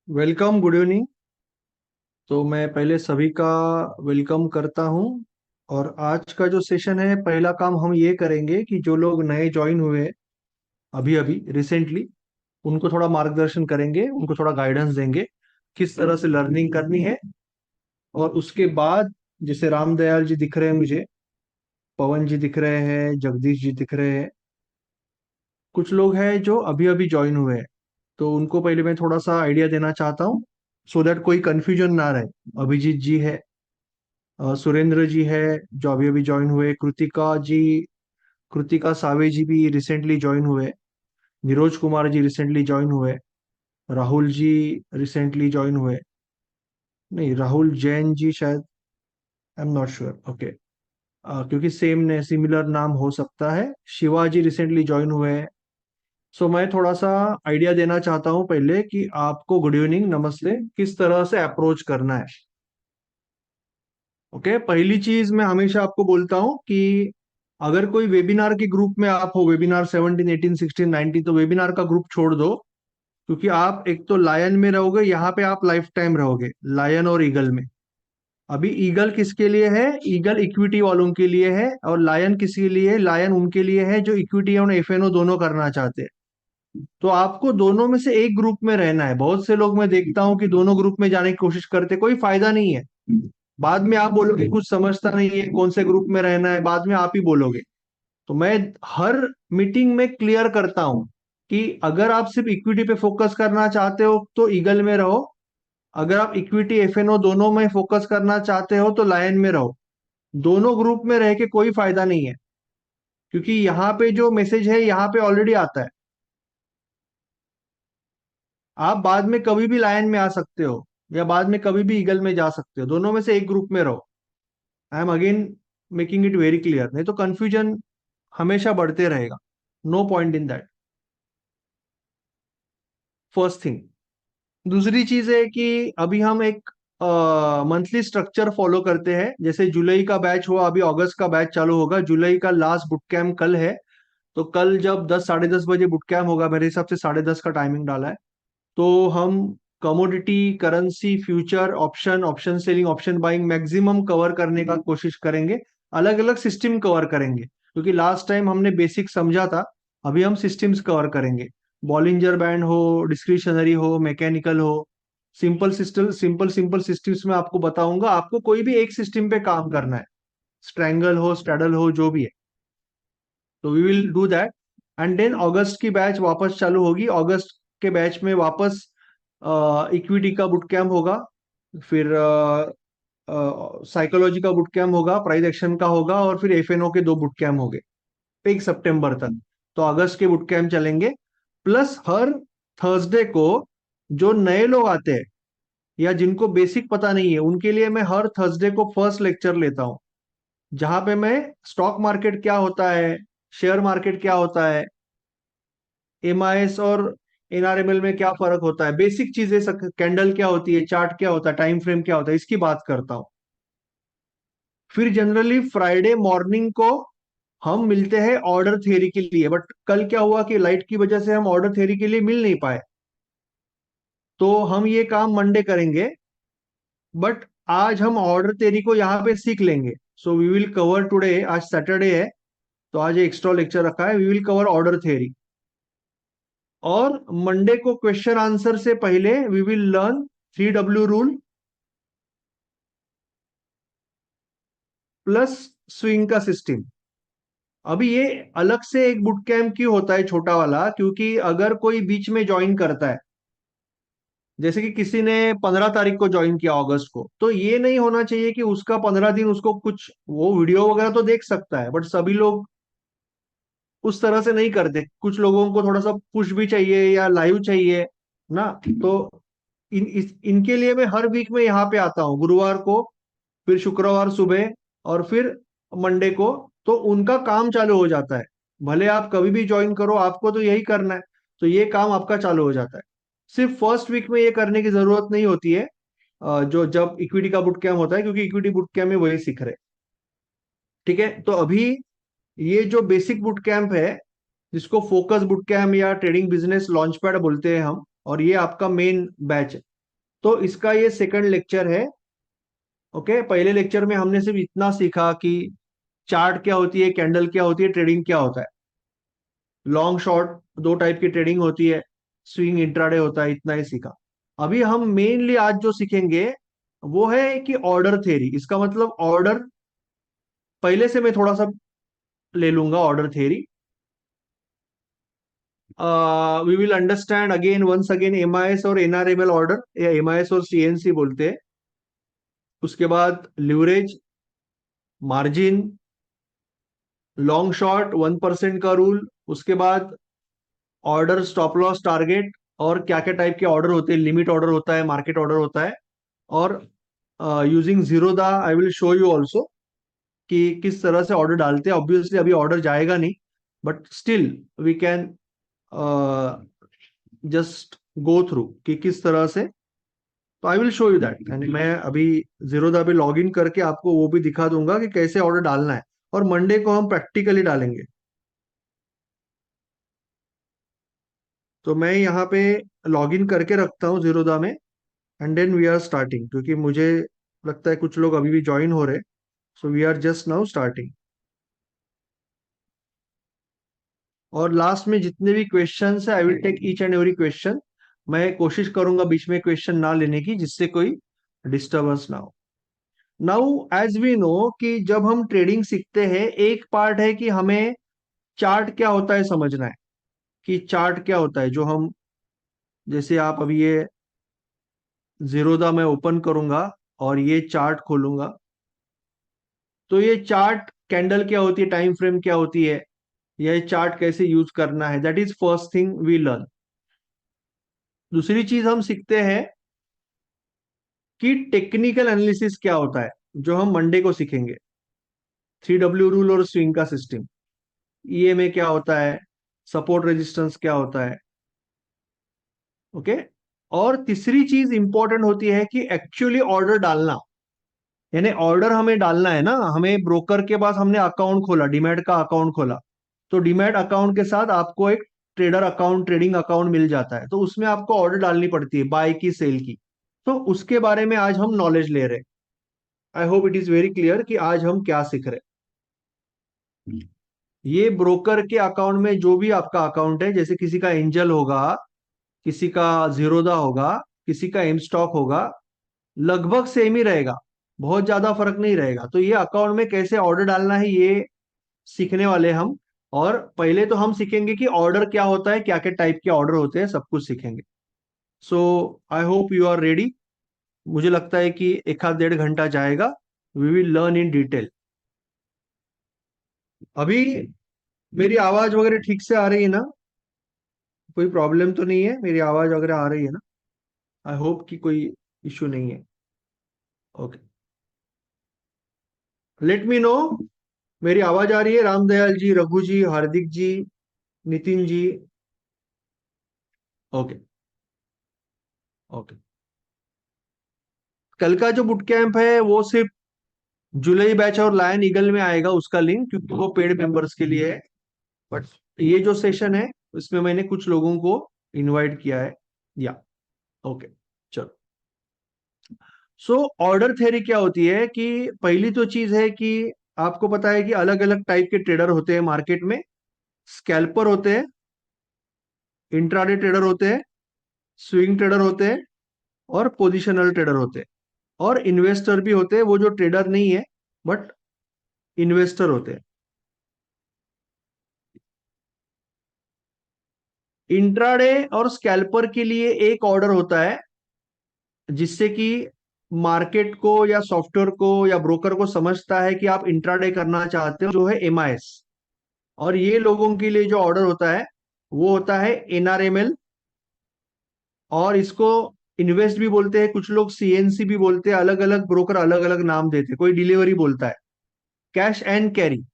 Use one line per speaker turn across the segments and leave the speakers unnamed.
Welcome, good evening. तो मैं पहले सभी का वेलकम करता हूं। और आज का जो सेशन है, पहला काम हम ये करेंगे कि जो लोग नए ज्वाइन हुए हैं अभी अभी रिसेंटली, उनको थोड़ा मार्गदर्शन करेंगे, उनको थोड़ा गाइडेंस देंगे किस तरह से लर्निंग करनी है। और उसके बाद जैसे राम दयाल जी दिख रहे हैं मुझे, पवन जी दिख रहे हैं, जगदीश जी दिख रहे हैं, कुछ लोग हैं जो अभी अभी ज्वाइन हुए हैं। तो उनको पहले मैं थोड़ा सा आइडिया देना चाहता हूँ, सो दैट कोई कंफ्यूजन ना रहे। अभिजीत जी है, सुरेंद्र जी है जो अभी अभी ज्वाइन हुए, कृतिका जी, कृतिका सावे जी भी रिसेंटली ज्वाइन हुए, नीरज कुमार जी रिसेंटली ज्वाइन हुए, राहुल जी रिसेंटली ज्वाइन हुए, नहीं राहुल जैन जी शायद, I am not sure, okay. क्योंकि सेम ने सिमिलर नाम हो सकता है। शिवाजी रिसेंटली ज्वाइन हुए हैं। सो मैं थोड़ा सा आइडिया देना चाहता हूँ पहले कि आपको गुड इवनिंग, नमस्ते, किस तरह से अप्रोच करना है। ओके, पहली चीज मैं हमेशा आपको बोलता हूँ कि अगर कोई वेबिनार के ग्रुप में आप हो, वेबिनार 17 18 16 19, तो वेबिनार का ग्रुप छोड़ दो। क्योंकि आप एक तो लायन में रहोगे, यहाँ पे आप लाइफ टाइम रहोगे लायन और ईगल में। अभी ईगल किसके लिए है? ईगल इक्विटी वालों के लिए है। और लायन किसके लिए है? लायन उनके लिए है जो इक्विटी और एफएनओ दोनों करना चाहते हैं। तो आपको दोनों में से एक ग्रुप में रहना है। बहुत से लोग मैं देखता हूँ कि दोनों ग्रुप में जाने की कोशिश करते, कोई फायदा नहीं है। बाद में आप बोलोगे कुछ समझता नहीं है, कौन से ग्रुप में रहना है, बाद में आप ही बोलोगे। तो मैं हर मीटिंग में क्लियर करता हूं कि अगर आप सिर्फ इक्विटी पे फोकस करना चाहते हो तो ईगल में रहो। अगर आप इक्विटी एफएनओ दोनों में फोकस करना चाहते हो तो लायन में रहो। दोनों ग्रुप में रह के कोई फायदा नहीं है। क्योंकि यहाँ पे जो मैसेज है यहाँ पे ऑलरेडी आता है। आप बाद में कभी भी लायन में आ सकते हो या बाद में कभी भी ईगल में जा सकते हो, दोनों में से एक ग्रुप में रहो। I am again making it very clear, नहीं तो कंफ्यूजन हमेशा बढ़ते रहेगा। No point in that. First thing. दूसरी चीज है कि अभी हम एक मंथली स्ट्रक्चर फॉलो करते हैं। जैसे जुलाई का बैच हुआ, अभी अगस्त का बैच चालू होगा। जुलाई का लास्ट बुट कैम्प कल है। तो कल जब 10 साढ़े 10 बजे बुट कैम्प होगा, मेरे हिसाब से 10:30 का टाइमिंग डाला है। तो हम commodity, currency, future, option, option selling, option buying maximum cover करने का कोशिश करेंगे। अलग अलग सिस्टम कवर करेंगे क्योंकि लास्ट टाइम हमने बेसिक समझा था। अभी हम सिस्टम्स कवर करेंगे। बॉलिंजर बैंड हो, डिस्क्रिशनरी हो, मैकेनिकल हो, simple system, simple simple systems में आपको बताऊंगा। आपको कोई भी एक सिस्टम पे काम करना है, स्ट्रैंगल हो, स्ट्रैडल हो, जो भी है। तो we will do that. And then अगस्त की बैच वापस चालू होगी। अगस्त के बैच में वापस इक्विटी का बुट कैम्प होगा। फिर साइकोलॉजी का बुट कैम्प होगा, प्राइस एक्शन का होगा, और फिर एफएनओ के दो बुट कैम्प होंगे 1 सितंबर तक। तो अगस्त के बुट कैम्प चलेंगे। प्लस हर थर्सडे को जो नए लोग आते हैं या जिनको बेसिक पता नहीं है, उनके लिए मैं हर थर्सडे को फर्स्ट लेक्चर लेता हूँ। जहां पे मैं स्टॉक मार्केट क्या होता है, शेयर मार्केट क्या होता है, एमआईएस और एनआरएमएल में क्या फर्क होता है, बेसिक चीजें, कैंडल क्या होती है, चार्ट क्या होता है, टाइम फ्रेम क्या होता है, इसकी बात करता हूं। फिर जनरली फ्राइडे मॉर्निंग को हम मिलते हैं ऑर्डर थ्योरी के लिए। बट कल क्या हुआ कि लाइट की वजह से हम ऑर्डर थ्योरी के लिए मिल नहीं पाए। तो हम ये काम मंडे करेंगे। बट आज हम ऑर्डर थ्योरी को यहाँ पे सीख लेंगे। So we will cover today, आज सैटरडे है तो आज एक्स्ट्रा लेक्चर रखा है। We will cover order theory. और मंडे को क्वेश्चन आंसर से पहले we will learn 3W rule plus swing का सिस्टम। अभी ये अलग से एक बुट कैंप क्यों होता है, छोटा वाला? क्योंकि अगर कोई बीच में ज्वाइन करता है, जैसे कि किसी ने 15 तारीख को ज्वाइन किया अगस्त को, तो ये नहीं होना चाहिए कि उसका 15 दिन उसको कुछ, वो वीडियो वगैरह तो देख सकता है बट सभी लोग उस तरह से नहीं करते। कुछ लोगों को थोड़ा सा पुश भी चाहिए या लाइव चाहिए ना। तो इनके लिए मैं हर वीक में यहाँ पे आता हूँ, गुरुवार को, फिर शुक्रवार सुबह, और फिर मंडे को। तो उनका काम चालू हो जाता है। भले आप कभी भी ज्वाइन करो, आपको तो यही करना है। तो ये काम आपका चालू हो जाता है। सिर्फ फर्स्ट वीक में ये करने की जरूरत नहीं होती है, जो जब इक्विटी का बुट कैम्प होता है, क्योंकि इक्विटी बुट कैम्प में वही सीख रहे। ठीक है, तो अभी ये जो बेसिक बुट कैंप है, जिसको फोकस बुट कैंप या ट्रेडिंग बिजनेस लॉन्च पैड बोलते हैं हम, और ये आपका मेन बैच है। तो इसका ये सेकंड लेक्चर है। ओके, पहले लेक्चर में हमने सिर्फ इतना सीखा कि चार्ट क्या होती है, कैंडल क्या होती है, ट्रेडिंग क्या होता है। लॉन्ग शॉर्ट दो टाइप की ट्रेडिंग होती है, स्विंग इंट्राडे होता है, इतना ही सीखा। अभी हम मेनली आज जो सीखेंगे वो है कि ऑर्डर थ्योरी। इसका मतलब ऑर्डर पहले से मैं थोड़ा सा ले लूंगा, order theory. We will understand again once again MIS और एनआरएमएल ऑर्डर, या एमआईएस और सीएनसी बोलते हैं। उसके बाद लिवरेज, मार्जिन, लॉन्ग शॉर्ट, 1% का रूल। उसके बाद ऑर्डर, स्टॉप लॉस, टारगेट, और क्या क्या टाइप के ऑर्डर होते हैं, लिमिट ऑर्डर होता है, मार्केट ऑर्डर होता है। और using Zerodha I will show you also कि किस तरह से ऑर्डर डालते हैं। ऑब्वियसली अभी ऑर्डर जाएगा नहीं, but still we can just go through कि किस तरह से। तो I will show you that, यानी मैं अभी जीरोदा पे लॉग इन करके आपको वो भी दिखा दूंगा कि कैसे ऑर्डर डालना है। और मंडे को हम प्रैक्टिकली डालेंगे। तो मैं यहाँ पे लॉग इन करके रखता हूँ जीरोदा में, and then we are starting, क्योंकि मुझे लगता है कुछ लोग अभी भी ज्वाइन हो रहे। So we are just now starting. और लास्ट में जितने भी क्वेश्चन है, I will take each and every question. मैं कोशिश करूंगा बीच में क्वेश्चन ना लेने की, जिससे कोई डिस्टरबेंस ना हो। नाउ एज वी नो कि जब हम ट्रेडिंग सीखते हैं, एक पार्ट है कि हमें चार्ट क्या होता है समझना है। कि चार्ट क्या होता है, जो हम, जैसे आप अभी ये जीरोदा में ओपन करूंगा और ये चार्ट खोलूंगा, तो ये चार्ट कैंडल क्या होती है, टाइम फ्रेम क्या होती है, यह चार्ट कैसे यूज करना है, that is first thing we learn. दूसरी चीज हम सीखते हैं कि टेक्निकल एनालिसिस क्या होता है, जो हम मंडे को सीखेंगे। 3W रूल और स्विंग का सिस्टम, ईएमए क्या होता है, सपोर्ट रेजिस्टेंस क्या होता है। ओके। और तीसरी चीज इंपॉर्टेंट होती है कि एक्चुअली ऑर्डर डालना। यानी ऑर्डर हमें डालना है ना, हमें ब्रोकर के पास हमने अकाउंट खोला, डीमैट का अकाउंट खोला, तो डीमैट अकाउंट के साथ आपको एक ट्रेडर अकाउंट, ट्रेडिंग अकाउंट मिल जाता है। तो उसमें आपको ऑर्डर डालनी पड़ती है, बाय की, सेल की। तो उसके बारे में आज हम नॉलेज ले रहे हैं। I hope it is very clear कि आज हम क्या सीख रहे हैं। ये ब्रोकर के अकाउंट में जो भी आपका अकाउंट है, जैसे किसी का एंजल होगा, किसी का जीरोदा होगा, किसी का एम स्टॉक होगा, लगभग सेम ही रहेगा, बहुत ज्यादा फर्क नहीं रहेगा। तो ये अकाउंट में कैसे ऑर्डर डालना है, ये सीखने वाले हम। और पहले तो हम सीखेंगे कि ऑर्डर क्या होता है, क्या क्या टाइप के ऑर्डर होते हैं, सब कुछ सीखेंगे। So I hope you are ready. मुझे लगता है कि एक आध 1.5 घंटा जाएगा। We will learn in detail. अभी मेरी आवाज वगैरह ठीक से आ रही है ना? कोई प्रॉब्लम तो नहीं है? मेरी आवाज वगैरह आ रही है ना? आई होप कि कोई इश्यू नहीं है। Okay, let me know. मेरी आवाज आ रही है? रामदयाल जी, रघु जी, हार्दिक जी, नितिन जी। ओके। ओके। कल का जो बुट कैंप है वो सिर्फ जुलाई बैच और लायन ईगल में आएगा, उसका लिंक, क्योंकि वो पेड मेंबर्स के लिए है। बट ये जो सेशन है, इसमें मैंने कुछ लोगों को इनवाइट किया है। या ओके, चलो। सो ऑर्डर थ्योरी क्या होती है कि पहली तो चीज है कि आपको पता है कि अलग अलग टाइप के ट्रेडर होते हैं मार्केट में। स्कैल्पर होते हैं, इंट्राडे ट्रेडर होते हैं, स्विंग ट्रेडर होते हैं, और पोजिशनल ट्रेडर होते हैं। और इन्वेस्टर भी होते हैं, वो जो ट्रेडर नहीं है बट इन्वेस्टर होते हैं। इंट्राडे और स्कैल्पर के लिए एक ऑर्डर होता है, जिससे कि मार्केट को या सॉफ्टवेयर को या ब्रोकर को समझता है कि आप इंट्राडे करना चाहते हो, जो है एमआईएस। और ये लोगों के लिए जो ऑर्डर होता है वो होता है एनआरएमएल। और इसको इन्वेस्ट भी बोलते हैं, कुछ लोग सीएनसी भी बोलते हैं, अलग अलग ब्रोकर अलग अलग नाम देते हैं, कोई डिलीवरी बोलता है। कैश एंड कैरी,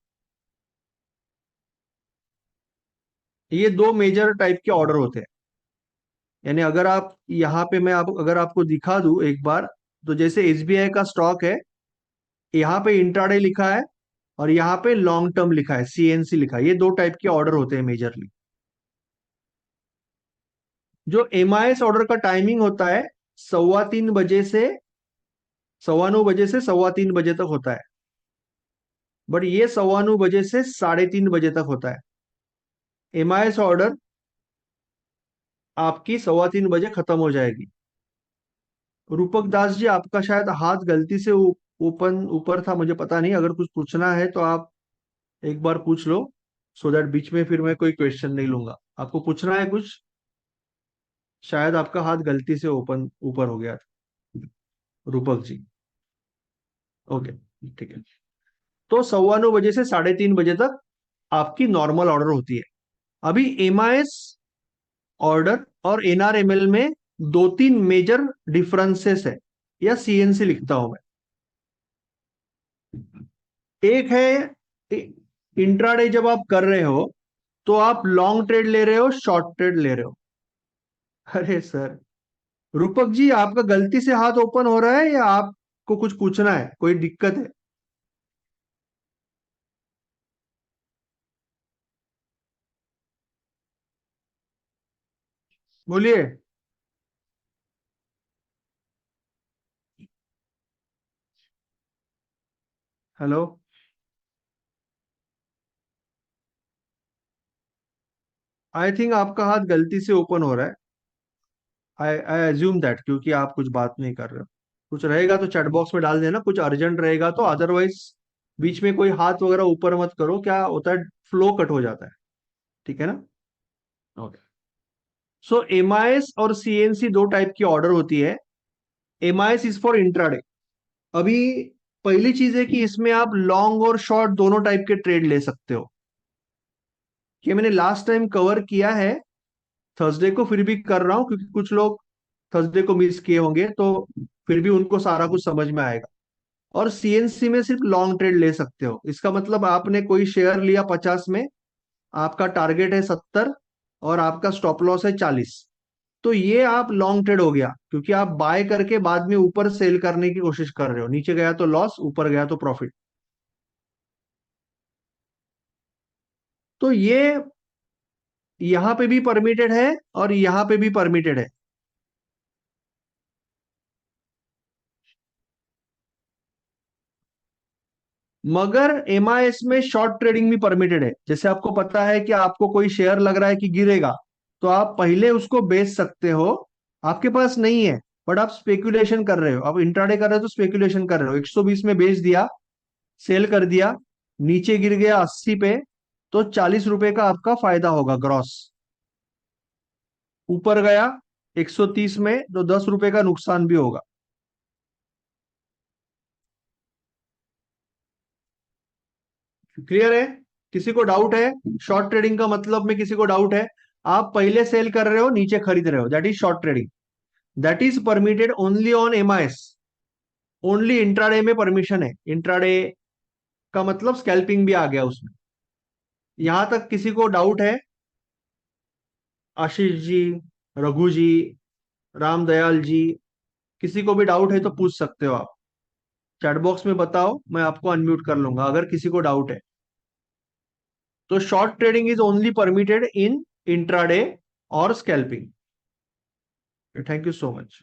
ये दो मेजर टाइप के ऑर्डर होते हैं। यानी अगर आप यहाँ पे, मैं आप अगर आपको दिखा दूं एक बार, तो जैसे एसबीआई का स्टॉक है, यहाँ पे इंट्राडे लिखा है, और यहाँ पे लॉन्ग टर्म लिखा है, सीएनसी लिखा है। ये दो टाइप के ऑर्डर होते हैं मेजरली। जो एमआईएस ऑर्डर का टाइमिंग होता है, 3:15 से 9:15 से 3:15 तक होता है। बट ये 9:15 से 3:30 तक होता है। एमआईएस ऑर्डर आपकी 3:15 खत्म हो जाएगी। रूपक दास जी, आपका शायद हाथ गलती से ओपन ऊपर था, मुझे पता नहीं। अगर कुछ पूछना है तो आप एक बार पूछ लो, सो दैट बीच में फिर मैं कोई क्वेश्चन नहीं लूंगा। आपको पूछना है कुछ? शायद आपका हाथ गलती से ओपन ऊपर हो गया था, रूपक जी। ओके, ठीक है। तो 9:15 से 3:30 तक आपकी नॉर्मल ऑर्डर होती है। अभी एमआईएस ऑर्डर और एनआरएमएल में दो तीन मेजर डिफरेंसेस है, या सीएनसी लिखता हूं मैं। एक है इंट्राडे, जब आप कर रहे हो तो आप लॉन्ग ट्रेड ले रहे हो, शॉर्ट ट्रेड ले रहे हो। अरे सर, रूपक जी, आपका गलती से हाथ ओपन हो रहा है या आपको कुछ पूछना है, कोई दिक्कत है? बोलिए। हेलो। आई थिंक आपका हाथ गलती से ओपन हो रहा है। आई आई एज्यूम दैट, क्योंकि आप कुछ बात नहीं कर रहे हो। कुछ रहेगा तो चैट बॉक्स में डाल देना, कुछ अर्जेंट रहेगा तो। अदरवाइज बीच में कोई हाथ वगैरह ऊपर मत करो, क्या होता है, फ्लो कट हो जाता है। ठीक है ना? ओके। सो एमआईएस और सीएनसी दो टाइप की ऑर्डर होती है। MIS is for intraday. अभी पहली चीज है कि इसमें आप लॉन्ग और शॉर्ट दोनों टाइप के ट्रेड ले सकते हो। ये मैंने लास्ट टाइम कवर किया है थर्सडे को, फिर भी कर रहा हूं क्योंकि कुछ लोग थर्सडे को मिस किए होंगे, तो फिर भी उनको सारा कुछ समझ में आएगा। और सीएनसी में सिर्फ लॉन्ग ट्रेड ले सकते हो। इसका मतलब आपने कोई शेयर लिया 50 में, आपका टारगेट है 70 और आपका स्टॉप लॉस है 40, तो ये आप लॉन्ग ट्रेड हो गया, क्योंकि आप बाय करके बाद में ऊपर सेल करने की कोशिश कर रहे हो। नीचे गया तो लॉस, ऊपर गया तो प्रॉफिट। तो ये यहां पे भी परमिटेड है और यहां पे भी परमिटेड है। मगर एमआईएस में शॉर्ट ट्रेडिंग भी परमिटेड है। जैसे आपको पता है कि आपको कोई शेयर लग रहा है कि गिरेगा, तो आप पहले उसको बेच सकते हो। आपके पास नहीं है, बट आप स्पेकुलेशन कर रहे हो, आप इंट्राडे कर रहे हो तो स्पेकुलेशन कर रहे हो। 120 में बेच दिया, सेल कर दिया, नीचे गिर गया 80 पे, तो 40 रुपए का आपका फायदा होगा ग्रॉस। ऊपर गया 130 में, तो 10 रुपए का नुकसान भी होगा। क्लियर है? किसी को डाउट है? शॉर्ट ट्रेडिंग का मतलब में किसी को डाउट है? आप पहले सेल कर रहे हो, नीचे खरीद रहे हो, that is short trading. That is permitted only on MIS. Only intraday में परमिशन है। इंट्राडे का मतलब स्कैल्पिंग भी आ गया उसमें। यहां तक किसी को डाउट है? आशीष जी, रघु जी, रामदयाल जी, किसी को भी डाउट है तो पूछ सकते हो आप। चैट बॉक्स में बताओ, मैं आपको अनम्यूट कर लूंगा अगर किसी को डाउट है। तो short trading is only permitted in intraday और scalping. Thank you so much.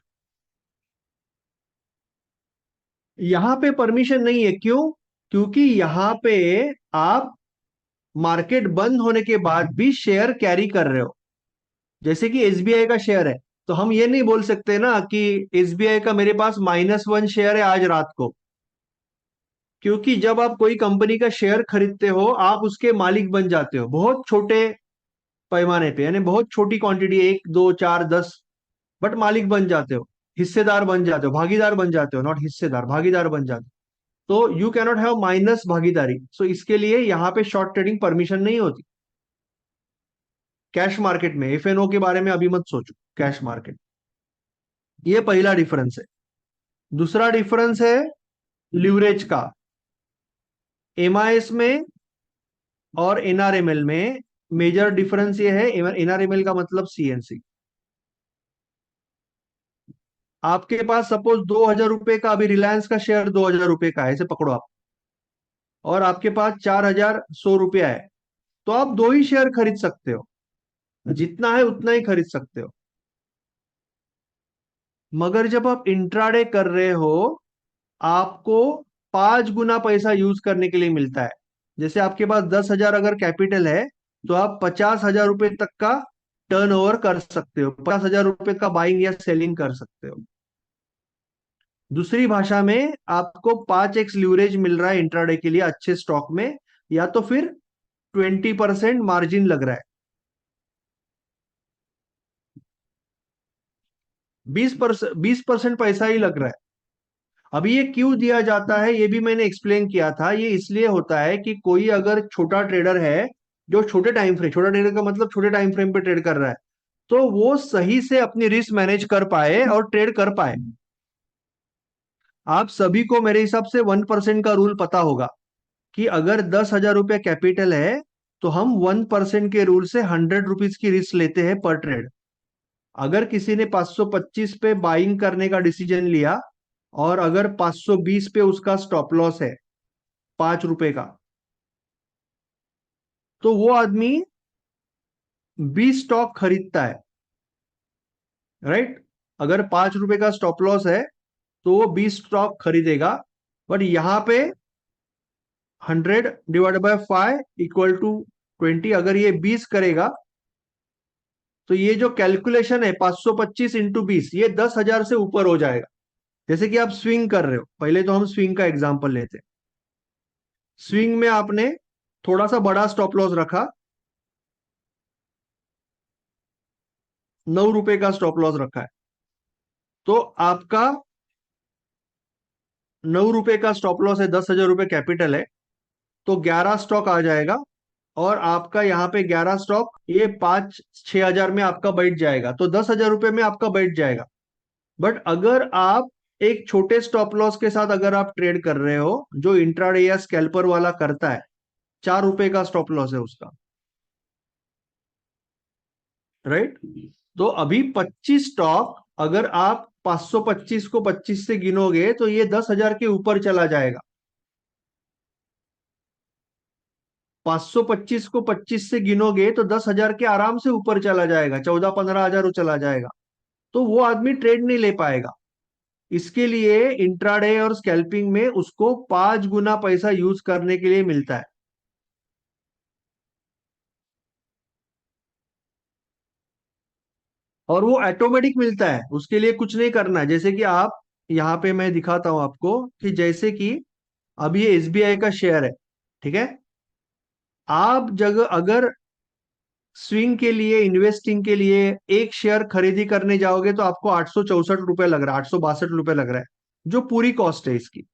यहां पे परमिशन नहीं है, क्यों? क्योंकि यहां पे आप मार्केट बंद होने के बाद भी शेयर कैरी कर रहे हो। जैसे कि एसबीआई का शेयर है, तो हम ये नहीं बोल सकते ना कि एसबीआई का मेरे पास -1 शेयर है आज रात को। क्योंकि जब आप कोई कंपनी का शेयर खरीदते हो, आप उसके मालिक बन जाते हो बहुत छोटे पैमाने पे, यानी बहुत छोटी क्वांटिटी, 1 2 4 10, बट मालिक बन जाते हो, हिस्सेदार बन जाते हो, भागीदार बन जाते हो, नॉट हिस्सेदार, भागीदार बन जाते हो। तो यू कैनॉट हैव माइनस भागीदारी, सो इसके लिए यहां पे शॉर्ट ट्रेडिंग परमिशन नहीं होती। कैश मार्केट में, एफएनओ के बारे में अभी मत सोचो, कैश मार्केट। ये पहला डिफरेंस है। दूसरा डिफरेंस है लिवरेज का। एमआईएस में और एनआरएमएल में मेजर डिफरेंस ये है, एनआरएमएल का मतलब सीएनसी। आपके पास सपोज 2,000 रुपए का, अभी रिलायंस का शेयर 2,000 रुपए का है, ऐसे पकड़ो आप, और आपके पास 4,100 रुपया है, तो आप दो ही शेयर खरीद सकते हो, जितना है उतना ही खरीद सकते हो। मगर जब आप इंट्राडे कर रहे हो, आपको 5 गुना पैसा यूज करने के लिए मिलता है। जैसे आपके पास 10,000 अगर कैपिटल है, तो आप 50,000 रुपए तक का टर्नओवर कर सकते हो, 50,000 रुपए का बाइंग या सेलिंग कर सकते हो। दूसरी भाषा में आपको 5x लीवरेज मिल रहा है इंट्राडे के लिए अच्छे स्टॉक में, या तो फिर 20% मार्जिन लग रहा है। 20% पैसा ही लग रहा है। अभी ये क्यों दिया जाता है ये भी मैंने एक्सप्लेन किया था। ये इसलिए होता है कि कोई अगर छोटा ट्रेडर है, जो छोटा ट्रेडर का मतलब छोटे टाइम फ्रेम पे ट्रेड कर रहा है, तो वो सही से अपनी रिस्क मैनेज कर पाए और ट्रेड कर पाए। आप सभी को मेरे हिसाब से 1% का रूल पता होगा कि अगर 10,000 रुपये कैपिटल है, तो हम 1% के रूल से 100 रुपीज की रिस्क लेते हैं पर ट्रेड। अगर किसी ने 525 पे बाइंग करने का डिसीजन लिया, और अगर 520 पे उसका स्टॉप लॉस है 5 रुपए का, तो वो आदमी 20 स्टॉक खरीदता है, राइट। अगर 5 रुपए का स्टॉप लॉस है, तो वो 20 स्टॉक खरीदेगा। बट यहां पे 100 डिवाइडेड बाय 5 इक्वल टू 20, अगर ये 20 करेगा, तो ये जो कैलकुलेशन है 525 × 20, ये 10,000 से ऊपर हो जाएगा। जैसे कि आप स्विंग कर रहे हो, पहले तो हम स्विंग का एग्जांपल लेते हैं। स्विंग में आपने थोड़ा सा बड़ा स्टॉप लॉस रखा, 9 रुपए का स्टॉप लॉस रखा है, तो आपका 9 रुपए का स्टॉप लॉस है, 10,000 रुपये कैपिटल है, तो 11 स्टॉक आ जाएगा। और आपका यहाँ पे 11 स्टॉक, ये 5-6 हजार में आपका बैठ जाएगा, तो 10,000 रुपये में आपका बैठ जाएगा। बट अगर आप एक छोटे स्टॉप लॉस के साथ अगर आप ट्रेड कर रहे हो, जो इंट्राडे या स्कैल्पर वाला करता है, 4 रुपए का स्टॉप लॉस है उसका, राइट। तो अभी 25 स्टॉक, अगर आप 525 को 25 से गिनोगे, तो ये 10,000 के ऊपर चला जाएगा। 525 को 25 से गिनोगे तो 10,000 के आराम से ऊपर चला जाएगा, 14-15 हजार चला जाएगा। तो वो आदमी ट्रेड नहीं ले पाएगा। इसके लिए इंट्राडे और स्कैल्पिंग में उसको 5 गुना पैसा यूज करने के लिए मिलता है। और वो ऑटोमेटिक मिलता है, उसके लिए कुछ नहीं करना है। जैसे कि आप, यहाँ पे मैं दिखाता हूं आपको कि जैसे कि अब ये एसबीआई का शेयर है, ठीक है। आप जगह अगर स्विंग के लिए, इन्वेस्टिंग के लिए एक शेयर खरीदी करने जाओगे, तो आपको 864 रुपये लग रहा है, 862 रुपये लग रहा है, जो पूरी कॉस्ट है इसकी।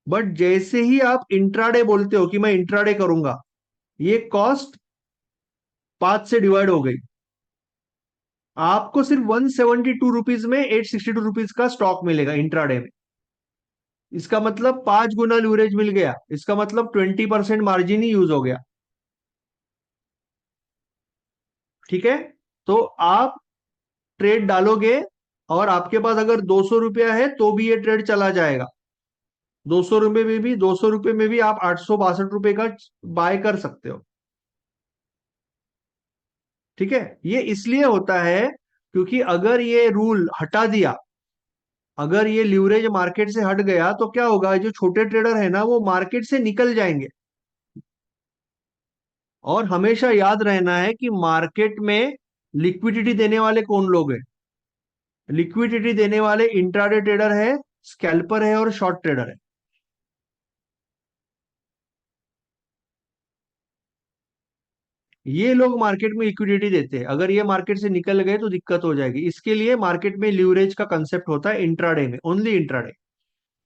बट जैसे ही आप इंट्राडे बोलते हो कि मैं इंट्राडे करूंगा, ये कॉस्ट 5 से डिवाइड हो गई। आपको सिर्फ 172 रुपीज में 862 रुपीज का स्टॉक मिलेगा इंट्राडे में। इसका मतलब 5 गुना लीवरेज मिल गया, इसका मतलब 20% मार्जिन ही यूज हो गया, ठीक है। तो आप ट्रेड डालोगे, और आपके पास अगर 200 रुपया है, तो भी ये ट्रेड चला जाएगा। 200 रुपये में भी आप 862 रुपये का बाय कर सकते हो, ठीक है। ये इसलिए होता है क्योंकि अगर ये रूल हटा दिया, अगर ये लीवरेज मार्केट से हट गया, तो क्या होगा, जो छोटे ट्रेडर है ना, वो मार्केट से निकल जाएंगे। और हमेशा याद रहना है कि मार्केट में लिक्विडिटी देने वाले कौन लोग हैं। लिक्विडिटी देने वाले इंट्राडे ट्रेडर है, स्कैल्पर है, और शॉर्ट ट्रेडर है। ये लोग मार्केट में लिक्विडिटी देते हैं। अगर ये मार्केट से निकल गए तो दिक्कत हो जाएगी। इसके लिए मार्केट में लीवरेज का कंसेप्ट होता है इंट्राडे में, ओनली इंट्राडे।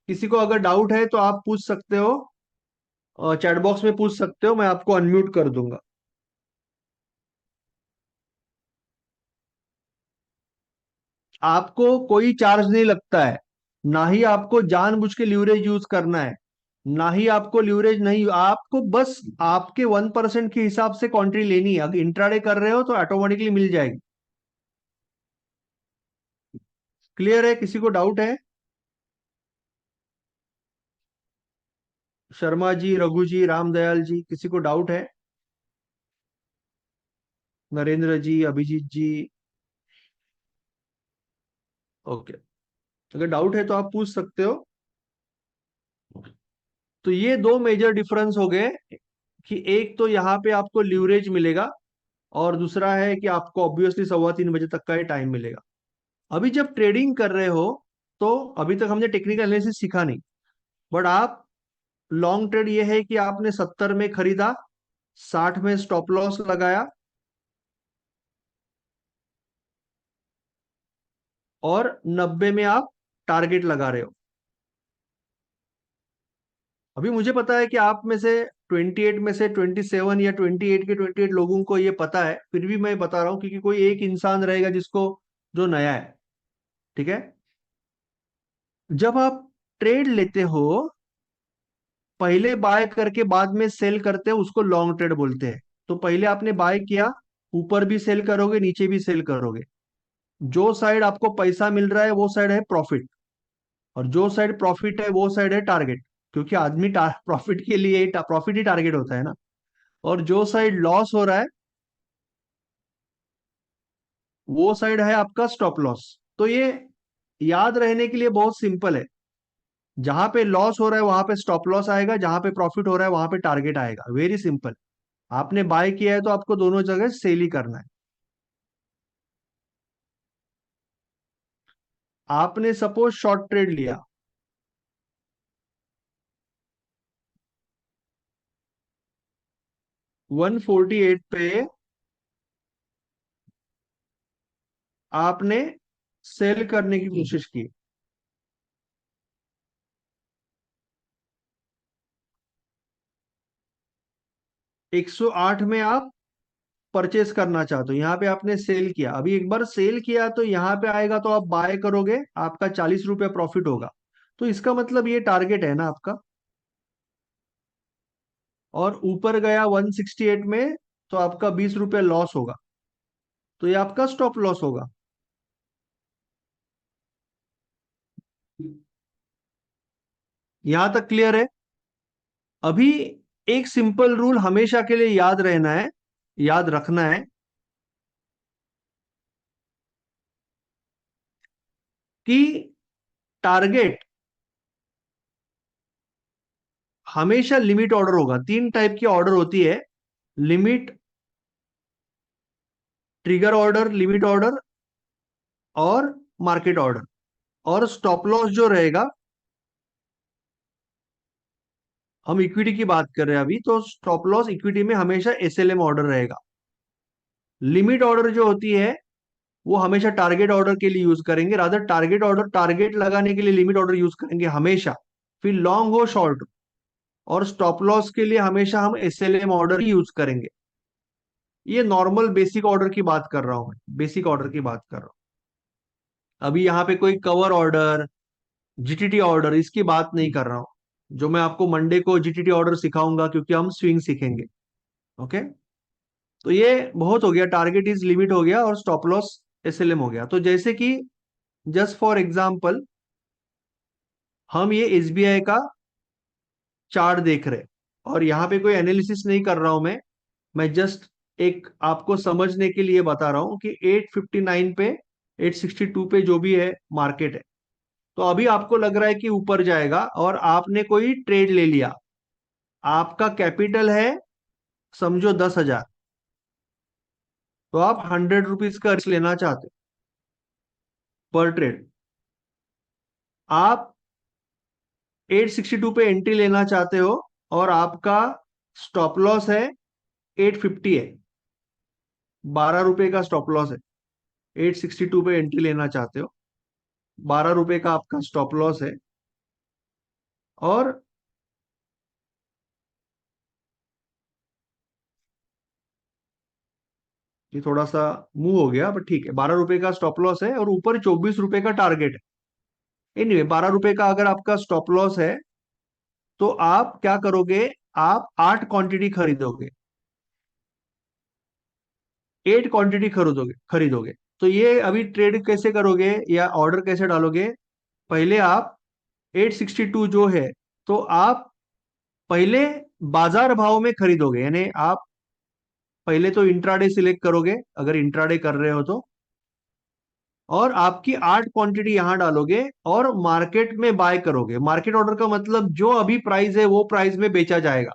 किसी को अगर डाउट है तो आप पूछ सकते हो, चैट बॉक्स में पूछ सकते हो, मैं आपको अनम्यूट कर दूंगा। आपको कोई चार्ज नहीं लगता है, ना ही आपको जानबूझ के लीवरेज यूज करना है, ना ही आपको लीवरेज, नहीं, आपको बस आपके 1% के हिसाब से कॉन्ट्री लेनी है। अगर इंट्राडे कर रहे हो तो ऑटोमेटिकली मिल जाएगी। क्लियर है? किसी को डाउट है? शर्मा जी, रघु जी, रामदयाल जी, किसी को डाउट है? नरेंद्र जी, अभिजीत जी। ओके, अगर डाउट है तो आप पूछ सकते हो। तो ये दो मेजर डिफरेंस हो गए, कि एक तो यहाँ पे आपको लीवरेज मिलेगा, और दूसरा है कि आपको ऑब्वियसली 3:15 बजे तक का ही टाइम मिलेगा। अभी जब ट्रेडिंग कर रहे हो, तो अभी तक हमने टेक्निकल एनालिसिस सीखा नहीं, बट आप लॉन्ग ट्रेड ये है कि आपने 70 में खरीदा, 60 में स्टॉप लॉस लगाया, और 90 में आप टारगेट लगा रहे हो। अभी मुझे पता है कि आप में से 28 में से 27 या 28 के 28 लोगों को ये पता है, फिर भी मैं बता रहा हूँ क्योंकि कोई एक इंसान रहेगा जिसको जो नया है। ठीक है, जब आप ट्रेड लेते हो, पहले बाय करके बाद में सेल करते हो, उसको लॉन्ग ट्रेड बोलते हैं। तो पहले आपने बाय किया, ऊपर भी सेल करोगे, नीचे भी सेल करोगे। जो साइड आपको पैसा मिल रहा है वो साइड है प्रॉफिट, और जो साइड प्रॉफिट है वो साइड है टारगेट, क्योंकि आदमी प्रॉफिट के लिए प्रॉफिट ही टारगेट होता है ना। और जो साइड लॉस हो रहा है, वो साइड है आपका स्टॉप लॉस। तो ये याद रहने के लिए बहुत सिंपल है। जहां पे लॉस हो रहा है वहां पे स्टॉप लॉस आएगा, जहां पे प्रॉफिट हो रहा है वहां पे टारगेट आएगा, वेरी सिंपल। आपने बाय किया है तो आपको दोनों जगह सेल ही करना है। आपने सपोज शॉर्ट ट्रेड लिया, 148 पे आपने सेल करने की कोशिश की, 108 में आप परचेस करना चाहते हो, यहाँ पे आपने सेल किया। अभी एक बार सेल किया तो यहाँ पे आएगा तो आप बाय करोगे, आपका 40 रुपये प्रॉफिट होगा। तो इसका मतलब ये टारगेट है ना आपका। और ऊपर गया 168 में, तो आपका 20 रुपये लॉस होगा, तो ये आपका स्टॉप लॉस होगा। यहां तक क्लियर है? अभी एक सिंपल रूल हमेशा के लिए याद रहना है, याद रखना है, कि टारगेट हमेशा लिमिट ऑर्डर होगा। तीन टाइप की ऑर्डर होती है: limit, trigger order, limit order, और मार्केट ऑर्डर। और स्टॉप लॉस जो रहेगा, हम इक्विटी की बात कर रहे हैं अभी, तो स्टॉप लॉस इक्विटी में हमेशा एसएलएम ऑर्डर रहेगा। लिमिट ऑर्डर जो होती है वो हमेशा टारगेट ऑर्डर के लिए यूज करेंगे, रादर टारगेट ऑर्डर टारगेट लगाने के लिए लिमिट ऑर्डर यूज करेंगे हमेशा, फिर लॉन्ग हो शॉर्ट। और स्टॉप लॉस के लिए हमेशा हम एसएलएम ऑर्डर ही यूज करेंगे। ये नॉर्मल बेसिक ऑर्डर की बात कर रहा हूं मैं, बेसिक ऑर्डर की बात कर रहा हूं। अभी यहाँ पे कोई कवर ऑर्डर, जीटीटी ऑर्डर, इसकी बात नहीं कर रहा हूं। जो मैं आपको मंडे को जीटीटी ऑर्डर सिखाऊंगा, क्योंकि हम स्विंग सीखेंगे। ओके, तो ये बहुत हो गया, टारगेट इज लिमिट हो गया और स्टॉप लॉस एसएलएम हो गया। तो जैसे कि जस्ट फॉर एग्जांपल, हम ये एसबीआई का चार्ट देख रहे हैं, और यहाँ पे कोई एनालिसिस नहीं कर रहा हूं मैं जस्ट एक आपको समझने के लिए बता रहा हूं कि 859 पे, 862 पे जो भी है मार्केट है। तो अभी आपको लग रहा है कि ऊपर जाएगा, और आपने कोई ट्रेड ले लिया। आपका कैपिटल है समझो 10,000, तो आप 100 रुपीज का रिस्क लेना चाहते हो पर ट्रेड। आप 862 पे एंट्री लेना चाहते हो, और आपका स्टॉप लॉस है 850 है, 12 रुपए का स्टॉप लॉस है। 862 पे एंट्री लेना चाहते हो, 12 रुपए का आपका स्टॉप लॉस है। और ये थोड़ा सा मूव हो गया, बट ठीक है, 12 रुपए का स्टॉप लॉस है और ऊपर 24 रुपए का टारगेट है। एनीवे, 12 रुपए का अगर आपका स्टॉप लॉस है, तो आप क्या करोगे? आप 8 क्वांटिटी खरीदोगे, 8 क्वांटिटी खरीदोगे खरीदोगे। तो ये अभी ट्रेड कैसे करोगे या ऑर्डर कैसे डालोगे? पहले आप 862 जो है, तो आप पहले बाजार भाव में खरीदोगे, यानी आप पहले तो इंट्राडे सिलेक्ट करोगे, अगर इंट्राडे कर रहे हो तो। और आपकी 8 क्वांटिटी यहां डालोगे और मार्केट में बाय करोगे। मार्केट ऑर्डर का मतलब जो अभी प्राइस है वो प्राइस में बेचा जाएगा,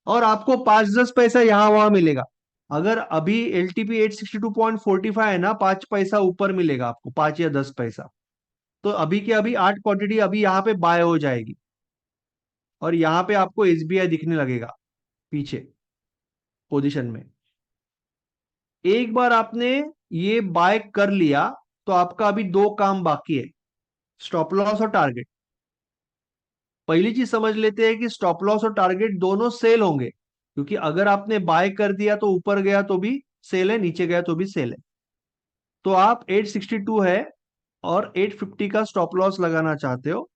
और आपको 5-10 पैसा यहाँ वहां मिलेगा। अगर अभी LTP 862.45 है ना, 5 पैसा ऊपर मिलेगा आपको, 5 या 10 पैसा। तो अभी के अभी 8 क्वांटिटी अभी यहाँ पे बाय हो जाएगी, और यहाँ पे आपको SBI दिखने लगेगा पीछे पोजीशन में। एक बार आपने ये बाय कर लिया तो आपका अभी दो काम बाकी है, स्टॉप लॉस और टारगेट। पहली चीज समझ लेते हैं कि स्टॉप लॉस और टारगेट दोनों सेल होंगे, क्योंकि अगर आपने बाय कर दिया तो ऊपर गया तो भी सेल है, नीचे गया तो भी सेल है। तो आप 862 है और 850 का स्टॉप लॉस लगाना चाहते हो,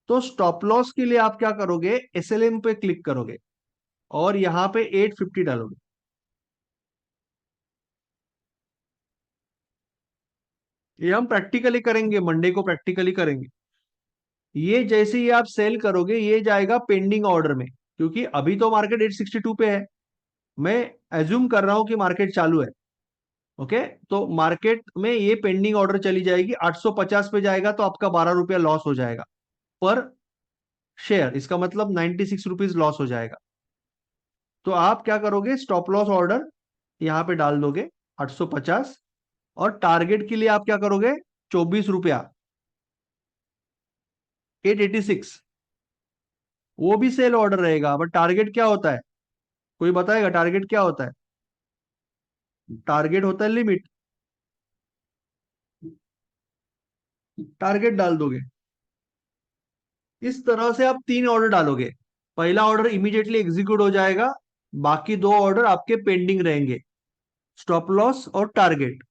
तो स्टॉप लॉस के लिए आप क्या करोगे, SLM पे क्लिक करोगे और यहां पे 850 डालोगे। ये हम प्रैक्टिकली करेंगे, मंडे को प्रैक्टिकली करेंगे। ये जैसे ही आप सेल करोगे ये जाएगा पेंडिंग ऑर्डर में, क्योंकि अभी तो मार्केट 862 पे है। मैं एज्यूम कर रहा हूं कि मार्केट चालू है। ओके, तो मार्केट में ये पेंडिंग ऑर्डर चली जाएगी, 850 पे जाएगा तो आपका 12 रुपया लॉस हो जाएगा पर शेयर, इसका मतलब 96 रुपीज लॉस हो जाएगा। तो आप क्या करोगे, स्टॉप लॉस ऑर्डर यहां पे डाल दोगे 850, और टारगेट के लिए आप क्या करोगे, 24 रुपया, 886। वो भी सेल ऑर्डर रहेगा, बट टारगेट क्या होता है, कोई बताएगा टारगेट क्या होता है? टारगेट होता है लिमिट। टारगेट डाल दोगे, इस तरह से आप 3 ऑर्डर डालोगे। पहला ऑर्डर इमीडिएटली एग्जीक्यूट हो जाएगा, बाकी 2 ऑर्डर आपके पेंडिंग रहेंगे, स्टॉप लॉस और टारगेट।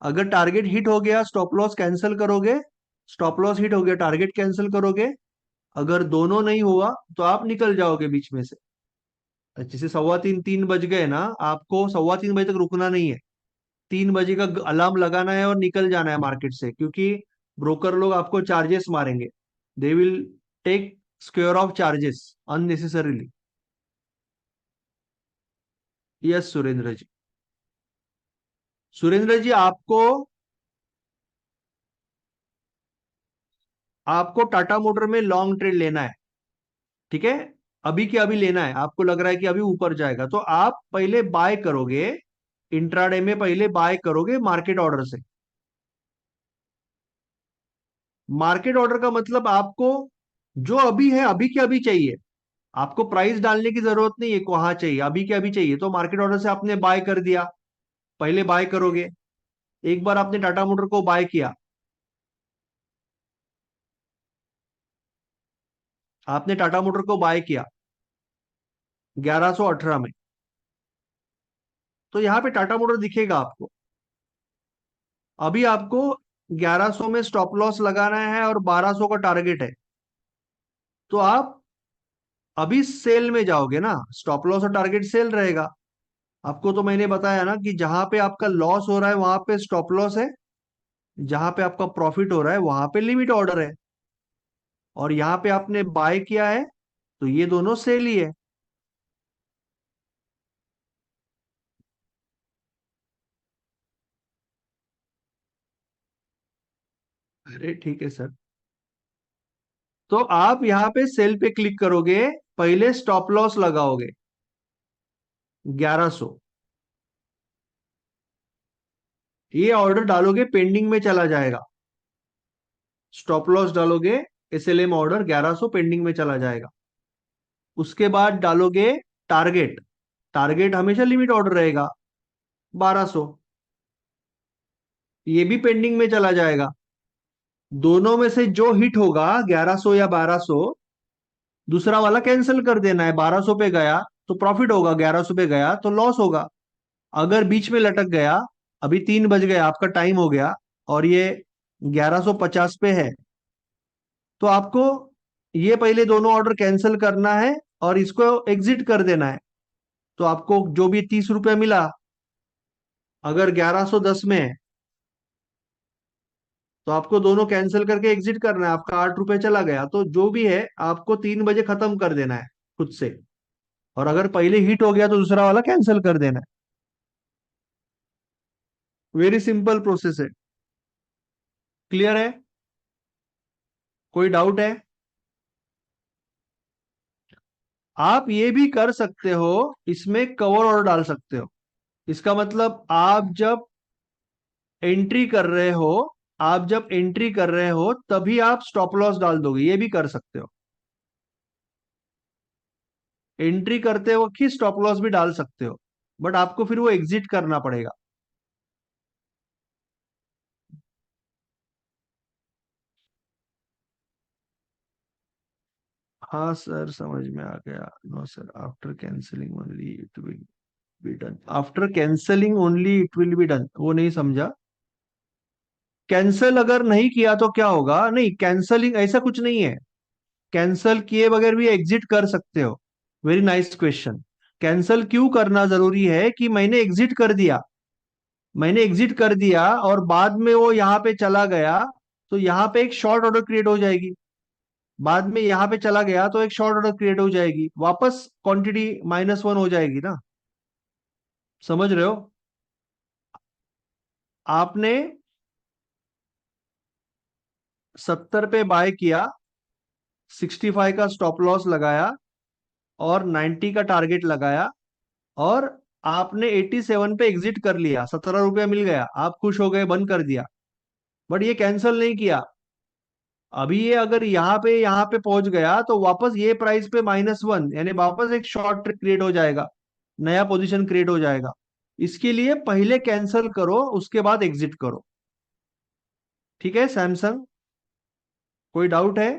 अगर टारगेट हिट हो गया स्टॉप लॉस कैंसिल करोगे, स्टॉप लॉस हिट हो गया टारगेट कैंसिल करोगे। अगर दोनों नहीं हुआ तो आप निकल जाओगे बीच में से। जैसे 3:15 3 बज गए ना, आपको 3:15 बजे तक रुकना नहीं है। 3 बजे का अलार्म लगाना है और निकल जाना है मार्केट से, क्योंकि ब्रोकर लोग आपको चार्जेस मारेंगे। They will take square off charges unnecessarily. Yes Surendra ji. Surendra ji, आपको आपको टाटा मोटर में लॉन्ग ट्रेड लेना है, ठीक है? अभी के अभी लेना है, आपको लग रहा है कि अभी ऊपर जाएगा तो आप पहले बाय करोगे, इंट्राडे में पहले बाय करोगे मार्केट ऑर्डर से। मार्केट ऑर्डर का मतलब आपको जो अभी है अभी के अभी चाहिए, आपको प्राइस डालने की जरूरत नहीं है, वहां चाहिए अभी के अभी चाहिए, तो मार्केट ऑर्डर से आपने बाय कर दिया। पहले बाय करोगे, एक बार आपने टाटा मोटर को बाय किया, आपने टाटा मोटर को बाय किया 1118 में, तो यहां पे टाटा मोटर दिखेगा आपको। अभी आपको 1100 में स्टॉप लॉस लगाना है और 1200 का टारगेट है, तो आप अभी सेल में जाओगे ना, स्टॉप लॉस और टारगेट सेल रहेगा। आपको तो मैंने बताया ना कि जहां पे आपका लॉस हो रहा है वहां पे स्टॉप लॉस है, जहां पे आपका प्रॉफिट हो रहा है वहां पे लिमिट ऑर्डर है, और यहाँ पे आपने बाय किया है तो ये दोनों सेल ही है। अरे ठीक है सर। तो आप यहाँ पे सेल पे क्लिक करोगे, पहले स्टॉप लॉस लगाओगे 1100, ये ऑर्डर डालोगे पेंडिंग में चला जाएगा। स्टॉप लॉस डालोगे, SLM ऑर्डर 1100 पेंडिंग में चला जाएगा। उसके बाद डालोगे टारगेट, टारगेट हमेशा लिमिट ऑर्डर रहेगा 1200, ये भी पेंडिंग में चला जाएगा। दोनों में से जो हिट होगा 1100 या 1200, दूसरा वाला कैंसिल कर देना है। 1200 पे गया तो प्रॉफिट होगा, 1100 पे गया तो लॉस होगा। अगर बीच में लटक गया, अभी 3 बज गया आपका टाइम हो गया और ये 1150 पे है, तो आपको ये पहले दोनों ऑर्डर कैंसिल करना है और इसको एग्जिट कर देना है। तो आपको जो भी 30 रुपये मिला, अगर 1110 में है तो आपको दोनों कैंसिल करके एग्जिट करना है, आपका 8 रुपये चला गया, तो जो भी है आपको 3 बजे खत्म कर देना है खुद से। और अगर पहले हिट हो गया तो दूसरा वाला कैंसिल कर देना है। वेरी सिंपल प्रोसेस है। क्लियर है? कोई डाउट है? आप ये भी कर सकते हो, इसमें कवर ऑर्डर डाल सकते हो। इसका मतलब आप जब एंट्री कर रहे हो तभी आप स्टॉप लॉस डाल दोगे, ये भी कर सकते हो। एंट्री करते वक्त ही स्टॉप लॉस भी डाल सकते हो, बट आपको फिर वो एग्जिट करना पड़ेगा। हाँ सर, समझ में आ गया। No sir, after cancelling only it will be done. After cancelling only it will be done, वो नहीं समझा। कैंसल अगर नहीं किया तो क्या होगा? नहीं, कैंसलिंग ऐसा कुछ नहीं है। कैंसल किए बगैर भी एग्जिट कर सकते हो। Very nice question. कैंसल क्यों करना जरूरी है कि मैंने एग्जिट कर दिया और बाद में वो यहाँ पे चला गया, तो यहाँ पे एक शॉर्ट ऑर्डर क्रिएट हो जाएगी। बाद में यहाँ पे चला गया तो एक शॉर्ट ऑर्डर क्रिएट हो जाएगी, वापस क्वांटिटी -1 हो जाएगी ना। समझ रहे हो? आपने 70 पे बाय किया, 65 का स्टॉप लॉस लगाया और 90 का टारगेट लगाया, और आपने 87 पे एग्जिट कर लिया, 17 रुपया मिल गया, आप खुश हो गए, बंद कर दिया। बट ये कैंसिल नहीं किया। अभी ये अगर यहाँ पे पहुंच गया तो वापस ये प्राइस पे -1, यानी वापस एक शॉर्ट क्रिएट हो जाएगा, नया पोजीशन क्रिएट हो जाएगा। इसके लिए पहले कैंसिल करो, उसके बाद एग्जिट करो। ठीक है सैमसंग? कोई डाउट है?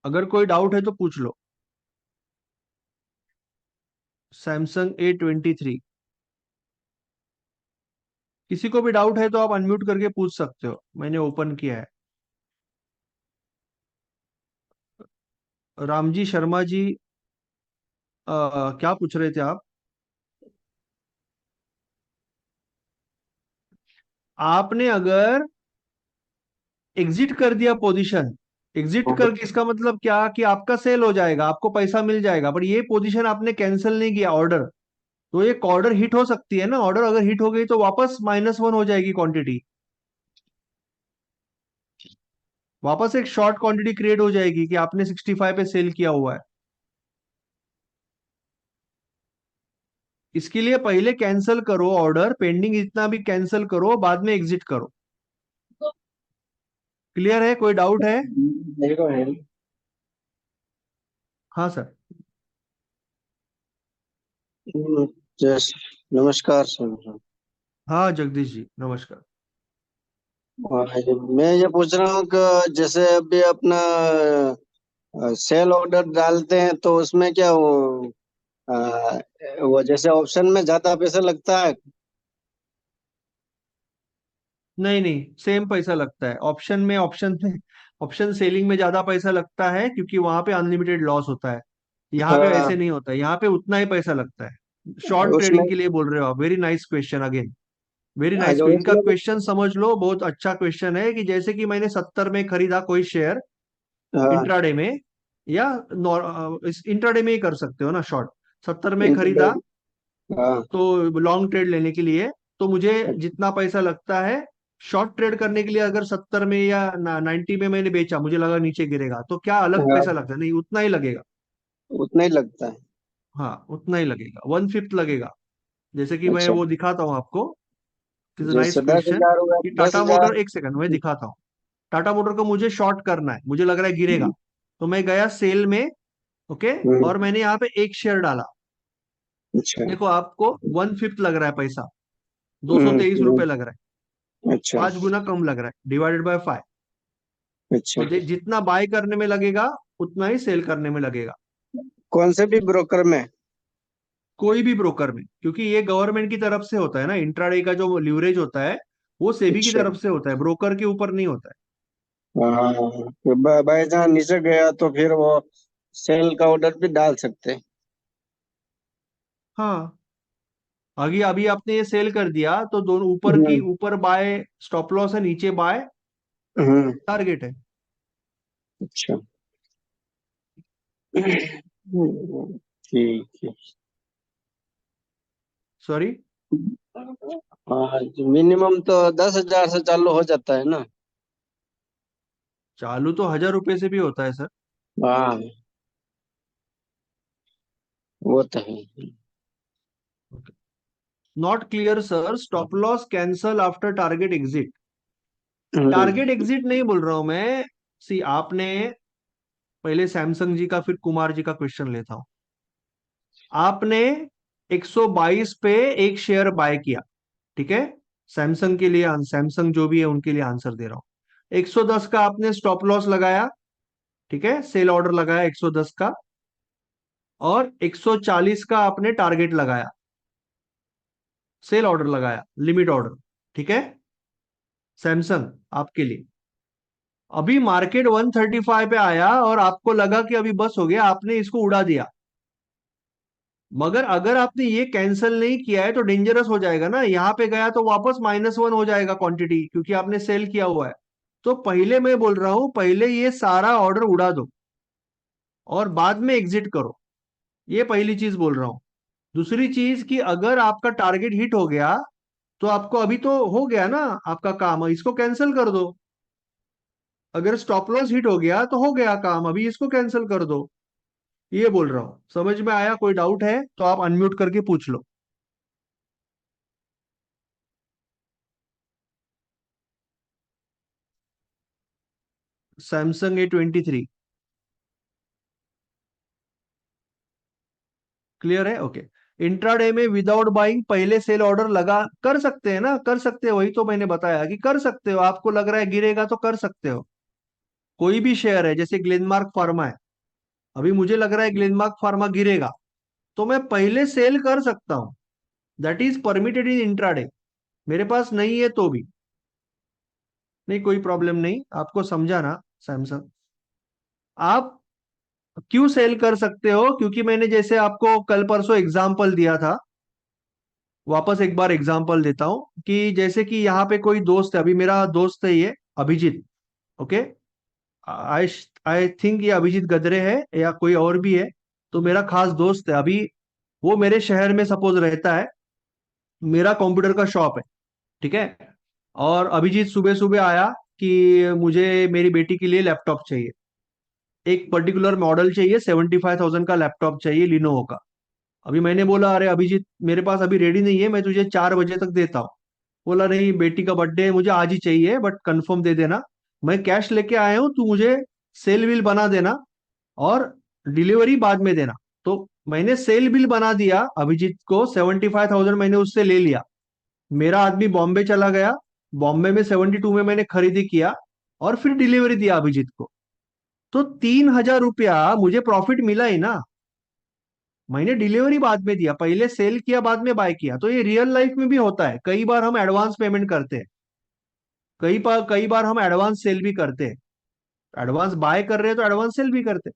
अगर कोई डाउट है तो पूछ लो। Samsung A23। किसी को भी डाउट है तो आप अनम्यूट करके पूछ सकते हो, मैंने ओपन किया है। रामजी शर्मा जी, क्या पूछ रहे थे आप? आपने अगर एग्जिट कर दिया पोजीशन, एग्जिट करके इसका मतलब क्या कि आपका सेल हो जाएगा, आपको पैसा मिल जाएगा, पर ये पोजीशन आपने कैंसिल नहीं किया, ऑर्डर। तो एक ऑर्डर हिट हो सकती है ना, ऑर्डर अगर हिट हो गई तो वापस -1 हो जाएगी क्वांटिटी, वापस एक शॉर्ट क्वांटिटी क्रिएट हो जाएगी कि आपने 65 पे सेल किया हुआ है। इसके लिए पहले कैंसिल करो ऑर्डर, पेंडिंग जितना भी कैंसिल करो, बाद में एग्जिट करो। क्लियर है? कोई डाउट है?
देखो है।
हाँ सर।
जस नमस्कार सर।
हाँ जगदीश जी, नमस्कार।
और मैं ये पूछ रहा हूँ कि जैसे अभी अपना सेल ऑर्डर डालते हैं तो उसमें क्या अ, वो जैसे ऑप्शन में ज्यादा पैसा लगता है।
नहीं नहीं, सेम पैसा लगता है। ऑप्शन सेलिंग में ज्यादा पैसा लगता है क्योंकि वहां पे अनलिमिटेड लॉस होता है। यहाँ पे
हाँ,
वैसे नहीं होता है, यहाँ पे उतना ही पैसा लगता है। शॉर्ट
उसमें
ट्रेडिंग के लिए बोल रहे हो आप? Very nice question again. Very nice.
जो
इनका
उसमें भी
क्वेश्चन समझ लो, बहुत अच्छा क्वेश्चन है। कि जैसे कि मैंने 70 में खरीदा कोई शेयर
हाँ,
इंट्राडे में, या इस इंट्राडे में ही कर सकते हो ना शॉर्ट। 70 में खरीदा
इंटरनेट। हाँ,
तो लॉन्ग ट्रेड लेने के लिए, तो मुझे जितना पैसा लगता है शॉर्ट ट्रेड करने के लिए, अगर 70 में या 90 में मैंने बेचा, मुझे लगा नीचे गिरेगा, तो क्या अलग पैसा
हाँ,
लगता है? नहीं, उतना ही लगेगा।
उतना ही लगता है।
हाँ, उतना ही लगेगा, 1/5 लगेगा। जैसे कि मैं
अच्छा,
वो दिखाता हूँ आपको। इज नाइस
जैसे दस
क्वेश्चन।
हजार हुआ
कि
दस
टाटा
हजार
मोटर, एक सेकंड मैं दिखाता हूँ। टाटा मोटर को मुझे शॉर्ट करना है, मुझे लग रहा है गिरेगा, तो मैं गया सेल में। ओके।
हम्म,
और मैंने यहाँ पे एक शेयर डाला।
अच्छा।
देखो, आपको 1/5 लग रहा है पैसा, दो सौ
हम्म,
तेईस रुपये लग रहा है।
अच्छा,
5 गुना कम लग रहा है, डिवाइडेड बाय 5।
अच्छा।
तो जितना बाय करने में लगेगा उतना ही सेल करने में लगेगा।
कौन से भी ब्रोकर में?
कोई भी ब्रोकर में, क्योंकि ये गवर्नमेंट की तरफ से होता है ना, इंट्राडे का जो लीवरेज होता है वो सेबी की
अच्छा।
तरफ से होता है, ब्रोकर के ऊपर नहीं होता है।
हाँ, तो बाई चांस नीचे गया तो फिर वो सेल का ऑर्डर भी डाल सकते हैं।
हाँ, अभी अभी आपने ये सेल कर दिया तो दोनों
हम्म,
ऊपर बाय स्टॉप लॉस है, नीचे बाय
हम्म,
टारगेट है।
अच्छा। ठीक है।
सॉरी।
हाँ, मिनिमम तो 10,000 से चालू हो जाता है ना।
चालू तो 1,000 रुपए से भी होता है सर।
हाँ, वो तो है।
Not clear sir, stop loss cancel after target exit.
Hmm.
Target exit नहीं बोल रहा हूं मैं। सी आपने, पहले सैमसंग जी का फिर कुमार जी का क्वेश्चन लेता हूं। आपने 122 पे एक शेयर बाय किया, ठीक है। सैमसंग के लिए, सैमसंग जो भी है उनके लिए आंसर दे रहा हूं। 110 का आपने स्टॉप लॉस लगाया, ठीक है, सेल ऑर्डर लगाया 110 का। और 140 का आपने टारगेट लगाया, सेल ऑर्डर लगाया, लिमिट ऑर्डर, ठीक है, सैमसंग आपके लिए। अभी मार्केट 135 पे आया और आपको लगा कि अभी बस हो गया, आपने इसको उड़ा दिया। मगर अगर आपने ये कैंसिल नहीं किया है तो डेंजरस हो जाएगा ना, यहां पे गया तो वापस -1 हो जाएगा क्वांटिटी, क्योंकि आपने सेल किया हुआ है। तो पहले मैं बोल रहा हूं, पहले ये सारा ऑर्डर उड़ा दो और बाद में एग्जिट करो। ये पहली चीज बोल रहा हूं। दूसरी चीज कि अगर आपका टारगेट हिट हो गया तो आपको अभी तो हो गया ना आपका काम, इसको कैंसिल कर दो। अगर स्टॉप लॉस हिट हो गया तो हो गया काम, अभी इसको कैंसिल कर दो। ये बोल रहा हूं, समझ में आया? कोई डाउट है तो आप अनम्यूट करके पूछ लो। सैमसंग A23 क्लियर है? ओके। इंट्राडे में विदाउट बाइंग पहले सेल ऑर्डर लगा कर सकते हैं ना, कर सकते हो, वही तो मैंने बताया कि कर सकते हो। आपको लग रहा है गिरेगा तो कर सकते हो। कोई भी शेयर है, जैसे ग्लेनमार्क फार्मा है, अभी मुझे लग रहा है ग्लेनमार्क फार्मा गिरेगा तो मैं पहले सेल कर सकता हूं। That is permitted in intraday. मेरे पास नहीं है तो भी नहीं, कोई प्रॉब्लम नहीं। आपको समझा ना सैमसंग? आप क्यों सेल कर सकते हो? क्योंकि मैंने जैसे आपको कल परसों एग्जाम्पल दिया था, वापस एक बार एग्जाम्पल देता हूं कि जैसे कि यहाँ पे कोई दोस्त है, अभी मेरा दोस्त है ये Abhijit, okay. I I think ये अभिजीत गदरे है या कोई और भी है। तो मेरा खास दोस्त है अभी, वो मेरे शहर में सपोज रहता है, मेरा कंप्यूटर का शॉप है, ठीक है। और अभिजीत सुबह सुबह आया कि मुझे मेरी बेटी के लिए लैपटॉप चाहिए, एक पर्टिकुलर मॉडल चाहिए, 75,000 का लैपटॉप चाहिए लिनोवो का। अभी मैंने बोला अरे अभिजीत मेरे पास अभी रेडी नहीं है, मैं तुझे 4 बजे तक देता हूँ। बोला नहीं, बेटी का बर्थडे है, मुझे आज ही चाहिए, बट कंफर्म दे देना। मैं कैश लेके आया हूँ, तू मुझे सेल बिल बना देना और डिलीवरी बाद में देना। तो मैंने सेल बिल बना दिया अभिजीत को, 75,000 मैंने उससे ले लिया। मेरा आदमी बॉम्बे चला गया, बॉम्बे में 72 में मैंने खरीदी किया और फिर डिलीवरी दिया अभिजीत को। तो 3,000 रुपया मुझे प्रॉफिट मिला ही ना। मैंने डिलीवरी बाद में दिया, पहले सेल किया बाद में बाय किया। तो ये रियल लाइफ में भी होता है, कई बार हम एडवांस पेमेंट करते हैं, कई बार हम एडवांस सेल भी करते हैं। एडवांस बाय कर रहे हैं तो एडवांस सेल भी करते हैं।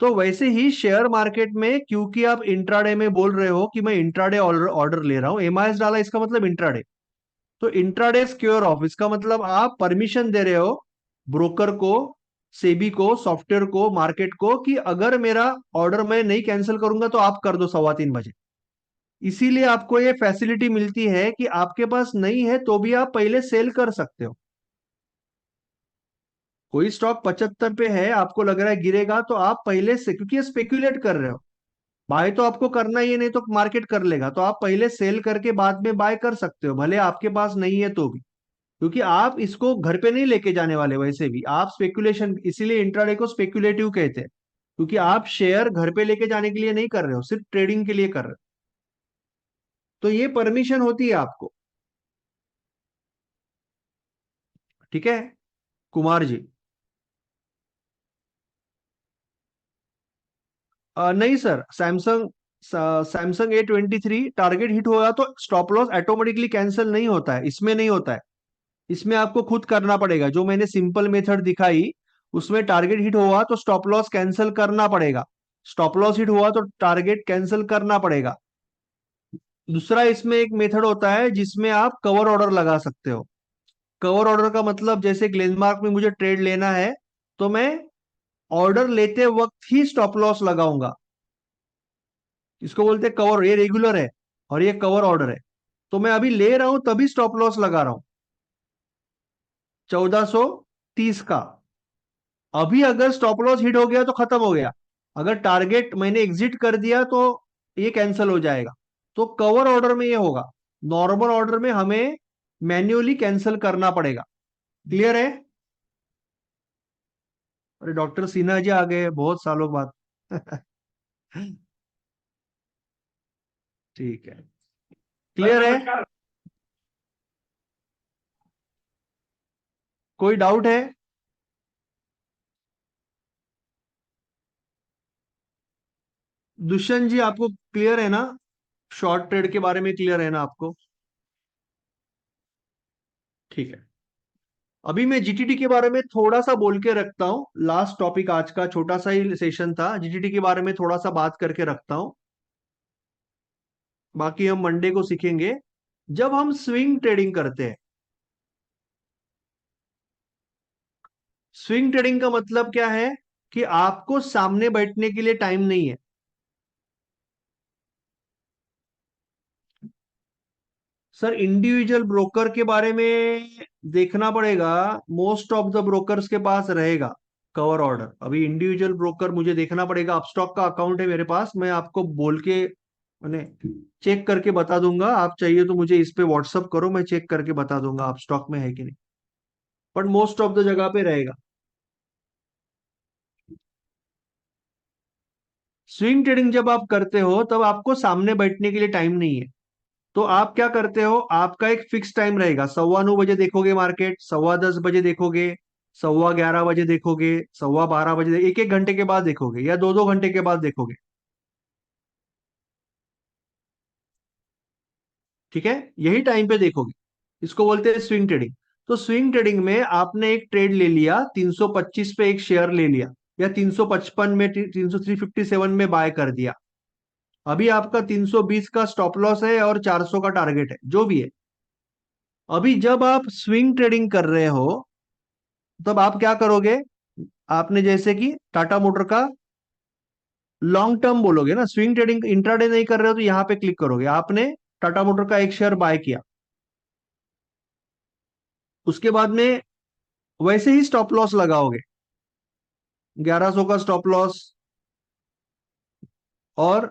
तो वैसे ही शेयर मार्केट में, क्योंकि आप इंट्राडे में बोल रहे हो कि मैं इंट्राडे ऑर्डर ऑर्डर ले रहा हूं, एमआईएस डाला इसका मतलब इंट्राडे। तो इंट्राडे सिक्योर ऑफ, इसका मतलब आप परमिशन दे रहे हो ब्रोकर को, सेबी को, सॉफ्टवेयर को, मार्केट को, कि अगर मेरा ऑर्डर मैं नहीं कैंसिल करूंगा तो आप कर दो 3:15 बजे। इसीलिए आपको ये फैसिलिटी मिलती है कि आपके पास नहीं है तो भी आप पहले सेल कर सकते हो। कोई स्टॉक 75 पे है, आपको लग रहा है गिरेगा, तो आप पहले से, क्योंकि ये स्पेक्युलेट कर रहे हो, बाय तो आपको करना ही है, नहीं तो मार्केट कर लेगा, तो आप पहले सेल करके बाद में बाय कर सकते हो, भले आपके पास नहीं है तो भी। क्योंकि आप इसको घर पे नहीं लेके जाने वाले, वैसे भी आप स्पेकुलेशन, इसीलिए इंट्राडे को स्पेकुलेटिव कहते हैं, क्योंकि आप शेयर घर पे लेके जाने के लिए नहीं कर रहे हो, सिर्फ ट्रेडिंग के लिए कर रहे हो। तो ये परमिशन होती है आपको, ठीक है कुमार जी? नहीं sir, Samsung Samsung A23 target hit होगा तो स्टॉप लॉस ऑटोमेटिकली कैंसिल नहीं होता है, इसमें नहीं होता है। इसमें आपको खुद करना पड़ेगा, जो मैंने सिंपल मेथड दिखाई उसमें टारगेट हिट हुआ तो स्टॉप लॉस कैंसिल करना पड़ेगा, स्टॉप लॉस हिट हुआ तो टारगेट कैंसिल करना पड़ेगा। दूसरा इसमें एक मेथड होता है जिसमें आप कवर ऑर्डर लगा सकते हो। कवर ऑर्डर का मतलब, जैसे ग्लेनमार्क में मुझे ट्रेड लेना है तो मैं ऑर्डर लेते वक्त ही स्टॉप लॉस लगाऊंगा। इसको बोलते हैं कवर, ये रेगुलर है और ये कवर ऑर्डर है। तो मैं अभी ले रहा हूं तभी स्टॉप लॉस लगा रहा हूं 1430 का। अभी अगर स्टॉप लॉस हिट हो गया तो खत्म हो गया। अगर टारगेट मैंने एग्जिट कर दिया तो ये कैंसिल हो जाएगा। तो कवर ऑर्डर में ये होगा। नॉर्मल ऑर्डर में हमें मैन्युअली कैंसिल करना पड़ेगा। क्लियर है? अरे डॉक्टर सिन्हा जी आ गए बहुत सालों बाद। ठीक है। क्लियर है? कोई डाउट है? दुष्यंत जी आपको क्लियर है ना? शॉर्ट ट्रेड के बारे में क्लियर है ना आपको? ठीक है। अभी मैं जीटीटी के बारे में थोड़ा सा बोल के रखता हूं। लास्ट टॉपिक आज का छोटा सा ही सेशन था, जीटीटी के बारे में थोड़ा सा बात करके रखता हूं। बाकी हम मंडे को सीखेंगे। जब हम स्विंग ट्रेडिंग करते हैं, स्विंग ट्रेडिंग का मतलब क्या है कि आपको सामने बैठने के लिए टाइम नहीं है। सर इंडिविजुअल ब्रोकर के बारे में देखना पड़ेगा। मोस्ट ऑफ द ब्रोकर्स के पास रहेगा कवर ऑर्डर। अभी इंडिविजुअल ब्रोकर मुझे देखना पड़ेगा। अपस्टॉक का अकाउंट है मेरे पास, मैं आपको बोल के मैंने चेक करके बता दूंगा। आप चाहिए तो मुझे इस पे व्हाट्सअप करो, मैं चेक करके बता दूंगा आप स्टॉक में है कि नहीं। बट मोस्ट ऑफ द जगह पे रहेगा। स्विंग ट्रेडिंग जब आप करते हो तब आपको सामने बैठने के लिए टाइम नहीं है। तो आप क्या करते हो, आपका एक फिक्स टाइम रहेगा। 9:15 बजे देखोगे मार्केट, 10:15 बजे देखोगे, 11:15 बजे देखोगे, 12:15 बजे, एक एक घंटे के बाद देखोगे या दो दो घंटे के बाद देखोगे। ठीक है, यही टाइम पे देखोगे। इसको बोलते हैं स्विंग ट्रेडिंग। तो स्विंग ट्रेडिंग में आपने एक ट्रेड ले लिया, 325 पे एक शेयर ले लिया, या 355 में, 357 में बाय कर दिया। अभी आपका 320 का स्टॉप लॉस है और 400 का टारगेट है, जो भी है। अभी जब आप स्विंग ट्रेडिंग कर रहे हो तब आप क्या करोगे, आपने जैसे कि टाटा मोटर का लॉन्ग टर्म बोलोगे ना, स्विंग ट्रेडिंग इंट्राडे नहीं कर रहे हो तो यहां पे क्लिक करोगे। आपने टाटा मोटर का एक शेयर बाय किया, उसके बाद में वैसे ही स्टॉप लॉस लगाओगे, 1100 का स्टॉप लॉस और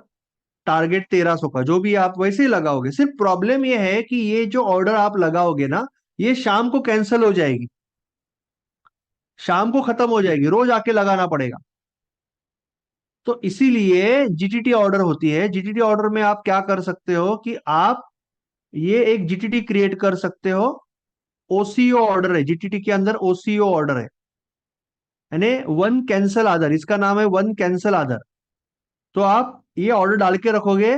टारगेट 1300 का, जो भी आप वैसे ही लगाओगे। सिर्फ प्रॉब्लम यह है कि ये जो ऑर्डर आप लगाओगे ना, ये शाम को कैंसिल हो जाएगी, शाम को खत्म हो जाएगी, रोज आके लगाना पड़ेगा। तो इसीलिए जीटीटी ऑर्डर होती है। जीटीटी ऑर्डर में आप क्या कर सकते हो कि आप ये एक जीटीटी क्रिएट कर सकते हो। ओसीओ ऑर्डर है जीटीटी के अंदर, ओसीओ ऑर्डर है, यानी वन कैंसल आदर, इसका नाम है वन कैंसल आदर। तो आप ये ऑर्डर डाल के रखोगे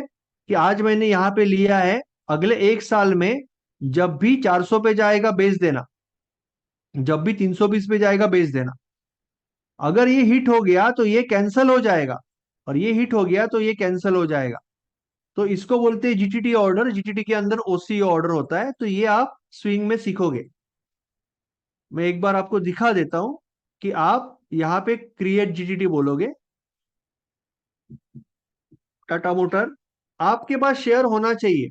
कि आज मैंने यहां पे लिया है, अगले एक साल में जब भी 400 पे जाएगा बेच देना, जब भी 320 पे जाएगा बेच देना। अगर ये हिट हो गया तो ये कैंसल हो जाएगा, और ये हिट हो गया तो ये कैंसल हो जाएगा। तो इसको बोलते हैं जीटीटी ऑर्डर। जीटीटी के अंदर ओसीओ ऑर्डर होता है। तो ये आप स्विंग में सीखोगे। मैं एक बार आपको दिखा देता हूं कि आप यहां पे क्रिएट जीटीटी बोलोगे, टाटा मोटर। आपके पास शेयर होना चाहिए।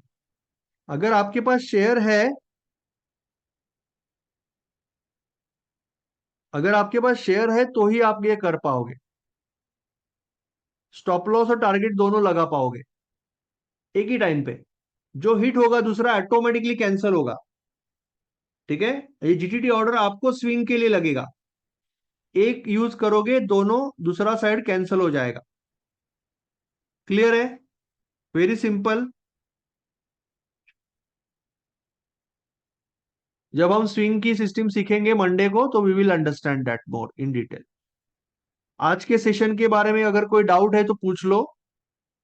अगर आपके पास शेयर है, अगर आपके पास शेयर है तो ही आप ये कर पाओगे, स्टॉप लॉस और टारगेट दोनों लगा पाओगे एक ही टाइम पे। जो हिट होगा दूसरा ऑटोमेटिकली कैंसिल होगा। ठीक है, ये जीटीटी ऑर्डर आपको स्विंग के लिए लगेगा। एक यूज करोगे दोनों, दूसरा साइड कैंसिल हो जाएगा। क्लियर है? Very simple. जब हम स्विंग की सिस्टम सीखेंगे मंडे को तो we will understand that more in detail. आज के सेशन के बारे में अगर कोई डाउट है तो पूछ लो।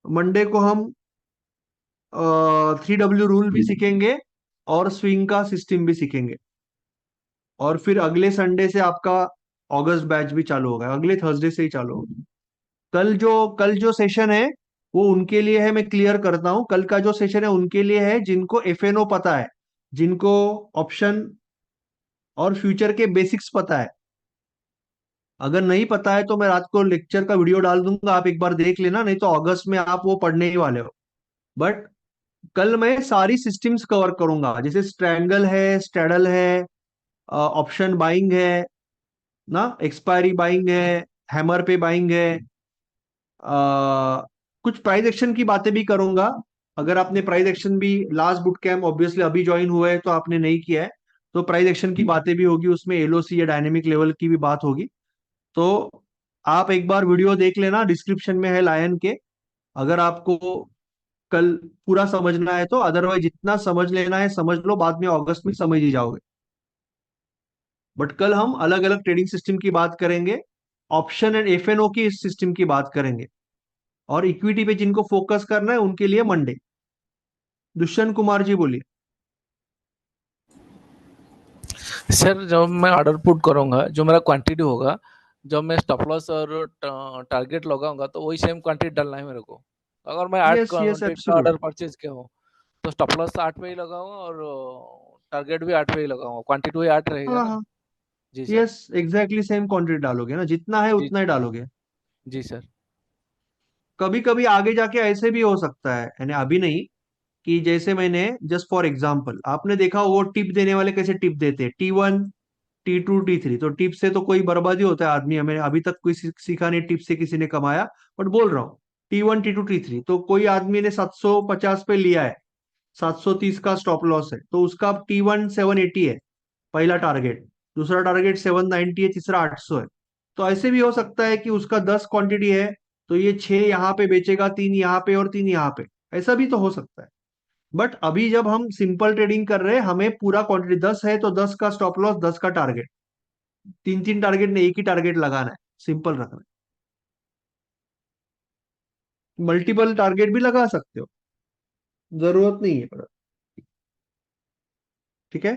मंडे को हम 3W रूल भी सीखेंगे और स्विंग का सिस्टम भी सीखेंगे। और फिर अगले संडे से आपका अगस्त बैच भी चालू होगा, अगले थर्सडे से ही चालू होगा। कल जो सेशन है वो उनके लिए है, मैं क्लियर करता हूं। कल का जो सेशन है उनके लिए है जिनको एफएनओ पता है, जिनको ऑप्शन और फ्यूचर के बेसिक्स पता है। अगर नहीं पता है तो मैं रात को लेक्चर का वीडियो डाल दूंगा, आप एक बार देख लेना, नहीं तो अगस्त में आप वो पढ़ने ही वाले हो। बट कल मैं सारी सिस्टम्स कवर करूंगा, जैसे स्ट्रैंगल है, स्ट्रैडल है, ऑप्शन बाइंग है ना, एक्सपायरी बाइंग है, हैमर पे बाइंग है, कुछ प्राइस एक्शन की बातें भी करूंगा। अगर आपने प्राइस एक्शन भी लास्ट बुट कैम्प ऑब्वियसली अभी ज्वाइन हुआ है तो आपने नहीं किया है, तो प्राइस एक्शन की बातें भी होगी, उसमें एलओसी या डायनेमिक लेवल की भी बात होगी। तो आप एक बार वीडियो देख लेना, डिस्क्रिप्शन में है लायन के, अगर आपको कल पूरा समझना है तो। अदरवाइज जितना समझ लेना है समझ लो, बाद में अगस्त में समझ ही जाओगे। बट कल हम अलग अलग ट्रेडिंग सिस्टम की बात करेंगे, ऑप्शन एंड एफएनओ की सिस्टम की बात करेंगे, और इक्विटी पे जिनको फोकस करना है उनके लिए मंडे। दुष्यंत कुमार जी बोलिए।
सर जब मैं ऑर्डर पुट करूंगा, जो मेरा क्वांटिटी होगा, जब मैं स्टॉप लॉस और टारगेट लगाऊंगा, तो वही सेम क्वांटिटी डालना है मेरे को। अगर मैं 8
यस यस,
क्वांटिटी का
एब्सोल्यूट।
ऑर्डर परचेज किया हूँ, तो स्टॉप लॉस 8 पे ही लगाऊंगा और टारगेट भी 8 पे ही लगाऊंगा, क्वांटिटी वही 8 रहेगा
हाँ
ना?
हाँ,
जी sir.
Yes, exactly same quantity डालोगे ना, जितना है
जी
उतना ही डालोगे।
जी सर।
कभी कभी आगे जाके ऐसे भी हो सकता है, यानी अभी नहीं, कि जैसे मैंने जस्ट फॉर एग्जांपल, आपने देखा वो टिप देने वाले कैसे टिप देते हैं, T1 T2 T3, तो टिप से तो कोई बर्बादी होता है आदमी, हमें अभी तक कोई सीखा नहीं टिप से किसी ने कमाया। बट बोल रहा हूँ, T1 T2 T3, तो कोई आदमी ने 750 पे लिया है, 730 का स्टॉप लॉस है, तो उसका T1 780 है, पहला टारगेट। दूसरा टारगेट 790 है, तीसरा 800 है। तो ऐसे भी हो सकता है कि उसका 10 क्वांटिटी है, तो ये 6 यहाँ पे बेचेगा, 3 यहाँ पे और 3 यहाँ पे। ऐसा भी तो हो सकता है। बट अभी जब हम सिंपल ट्रेडिंग कर रहे हैं, हमें पूरा क्वांटिटी 10 है तो 10 का स्टॉप लॉस, 10 का टारगेट, तीन तीन टारगेट नहीं, एक ही टारगेट लगाना है, सिंपल रखना है। मल्टीपल टारगेट भी लगा सकते हो, जरूरत नहीं है पर। ठीक है।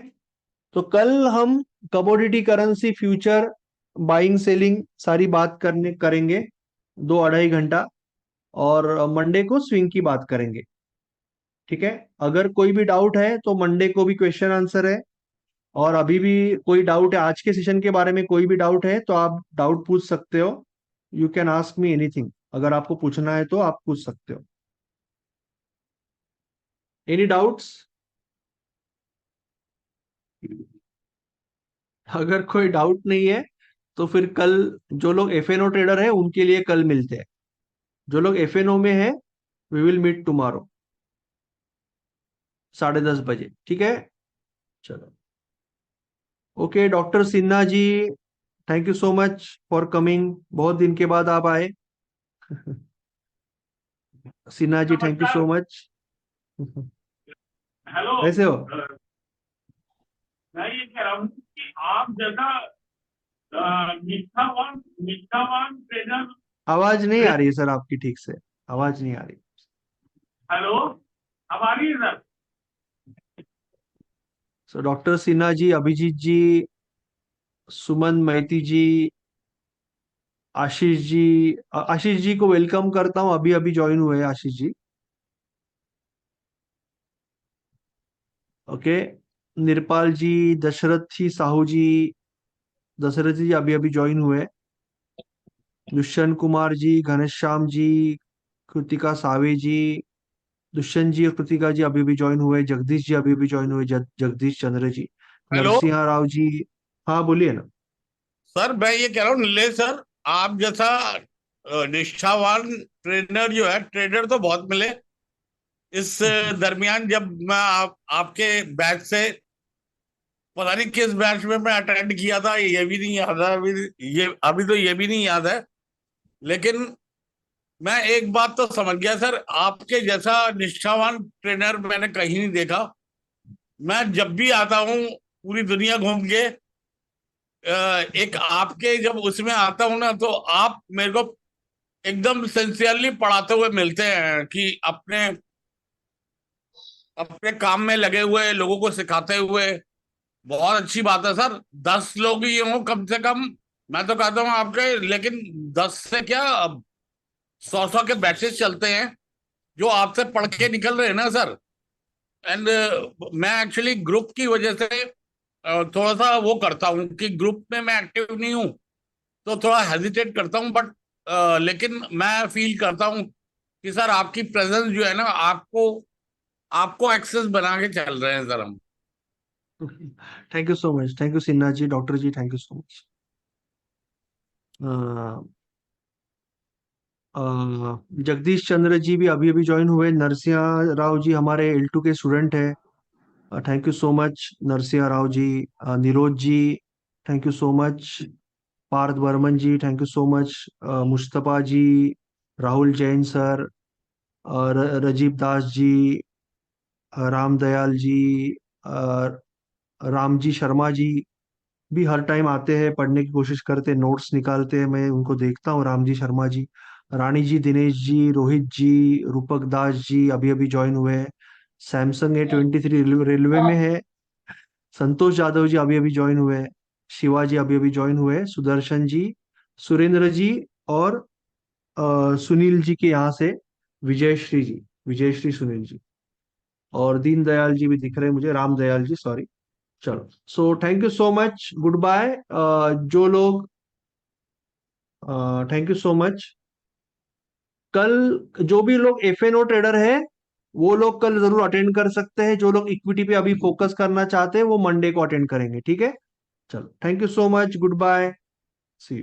तो कल हम commodity, currency, future, buying selling सारी बात करने करेंगे, 2 2.5 घंटा। और मंडे को स्विंग की बात करेंगे। ठीक है। अगर कोई भी डाउट है तो मंडे को भी क्वेश्चन आंसर है। और अभी भी कोई डाउट है आज के सेशन के बारे में, कोई भी डाउट है तो आप डाउट पूछ सकते हो। You can ask me anything, अगर आपको पूछना है तो आप पूछ सकते हो। Any doubts? अगर कोई डाउट नहीं है तो फिर कल, जो लोग एफएनओ ट्रेडर है उनके लिए कल मिलते हैं। जो लोग एफएनओ में है, वी विल मीट टुमारो 10:30 बजे। ठीक है। चलो। Okay doctor Sinha ji, thank you so much for coming, बहुत दिन के बाद आप आए। सिन्हा जी, थैंक यू
नमस्कार।
So much.
हेलो।
कैसे हो?
मैं ये कह रहा हूँ कि आप जैसा निष्ठावान निष्ठावान ट्रेनर।
आवाज नहीं आ रही है सर आपकी ठीक से, आवाज नहीं आ रही।
हेलो, हमारी सर।
सो डॉक्टर सिन्हा जी, अभिजीत जी, सुमन मैती जी, आशीष जी, आशीष जी को वेलकम करता हूँ, अभी अभी ज्वाइन हुए हैं आशीष जी। ओके। निरपाल जी, दशरथ जी साहू जी, दशरथ जी अभी अभी ज्वाइन हुए। दुष्यंत कुमार जी, घनश्याम जी, कृतिका सावे जी, दुष्यंत जी और कृतिका जी अभी भी ज्वाइन हुए। जगदीश जी अभी भी ज्वाइन हुए, जगदीश चंद्र जी,
हेलो
नरसिंहा राव जी। हाँ बोलिए ना।
सर, मैं ये कह रहा हूँ नीलेश सर, आप जैसा निष्ठावान ट्रेनर जो है, ट्रेडर तो बहुत मिले इस दरमियान। जब मैं आपके बैच से, पता नहीं किस बैच में मैं अटेंड किया था, ये भी नहीं याद है अभी। ये अभी तो ये भी नहीं याद है। लेकिन मैं एक बात तो समझ गया सर, आपके जैसा निष्ठावान ट्रेनर मैंने कहीं नहीं देखा। मैं जब भी आता हूँ पूरी दुनिया घूम के, एक आपके जब उसमें आता हूँ ना, तो आप मेरे को एकदम सिंसियरली पढ़ाते हुए मिलते हैं कि अपने अपने काम में लगे हुए, लोगों को सिखाते हुए। बहुत अच्छी बात है सर। 10 लोग ही हों कम से कम, मैं तो कहता हूँ आपके, लेकिन 10 से क्या, 100 100 के बैचेस चलते हैं जो आपसे पढ़ के निकल रहे हैं ना सर। एंड मैं एक्चुअली ग्रुप की वजह से थोड़ा सा वो करता हूँ कि ग्रुप में मैं एक्टिव नहीं हूँ, तो थोड़ा हेजिटेट करता हूँ। बट लेकिन मैं फील करता हूँ कि सर आपकी प्रेजेंस जो है ना, आपको आपको एक्सेस बना के चल रहे हैं सर हम।
Thank you so much, thank you Sinha ji, doctor ji, thank you so much. Jagdish Chandra ji भी अभी अभी ज्वाइन हुए। नरसिंह राव जी हमारे L2 के स्टूडेंट है, thank you so much Narasimha Rao ji. Niroj ji, thank you so much. Parth Barman ji, thank you so much. Mustafa ji, Rahul Jain sir, Rajeev Das ji, Ram Dayal ji, uh, Ram ji Sharma ji भी हर टाइम आते हैं, पढ़ने की कोशिश करते हैं, नोट्स निकालते हैं, मैं उनको देखता हूँ। राम जी शर्मा जी, रानी जी, दिनेश जी, रोहित जी, रूपक दास जी अभी अभी ज्वाइन हुए हैं। सैमसंग A23 रेलवे में है। संतोष यादव जी अभी अभी ज्वाइन हुए हैं। शिवाजी अभी अभी ज्वाइन हुए हैं। सुदर्शन जी, सुरेंद्र जी, और सुनील जी के यहाँ से विजयश्री जी, विजयश्री सुनील जी, और दीनदयाल जी भी दिख रहे हैं मुझे, राम दयाल जी, सॉरी। चलो, so thank you so much, good bye. जो लोग, थैंक यू सो मच। कल जो भी लोग FNO ट्रेडर है, वो लोग कल जरूर अटेंड कर सकते हैं। जो लोग इक्विटी पे अभी फोकस करना चाहते हैं वो मंडे को अटेंड करेंगे, ठीक है। चलो, thank you so much, good bye, see you.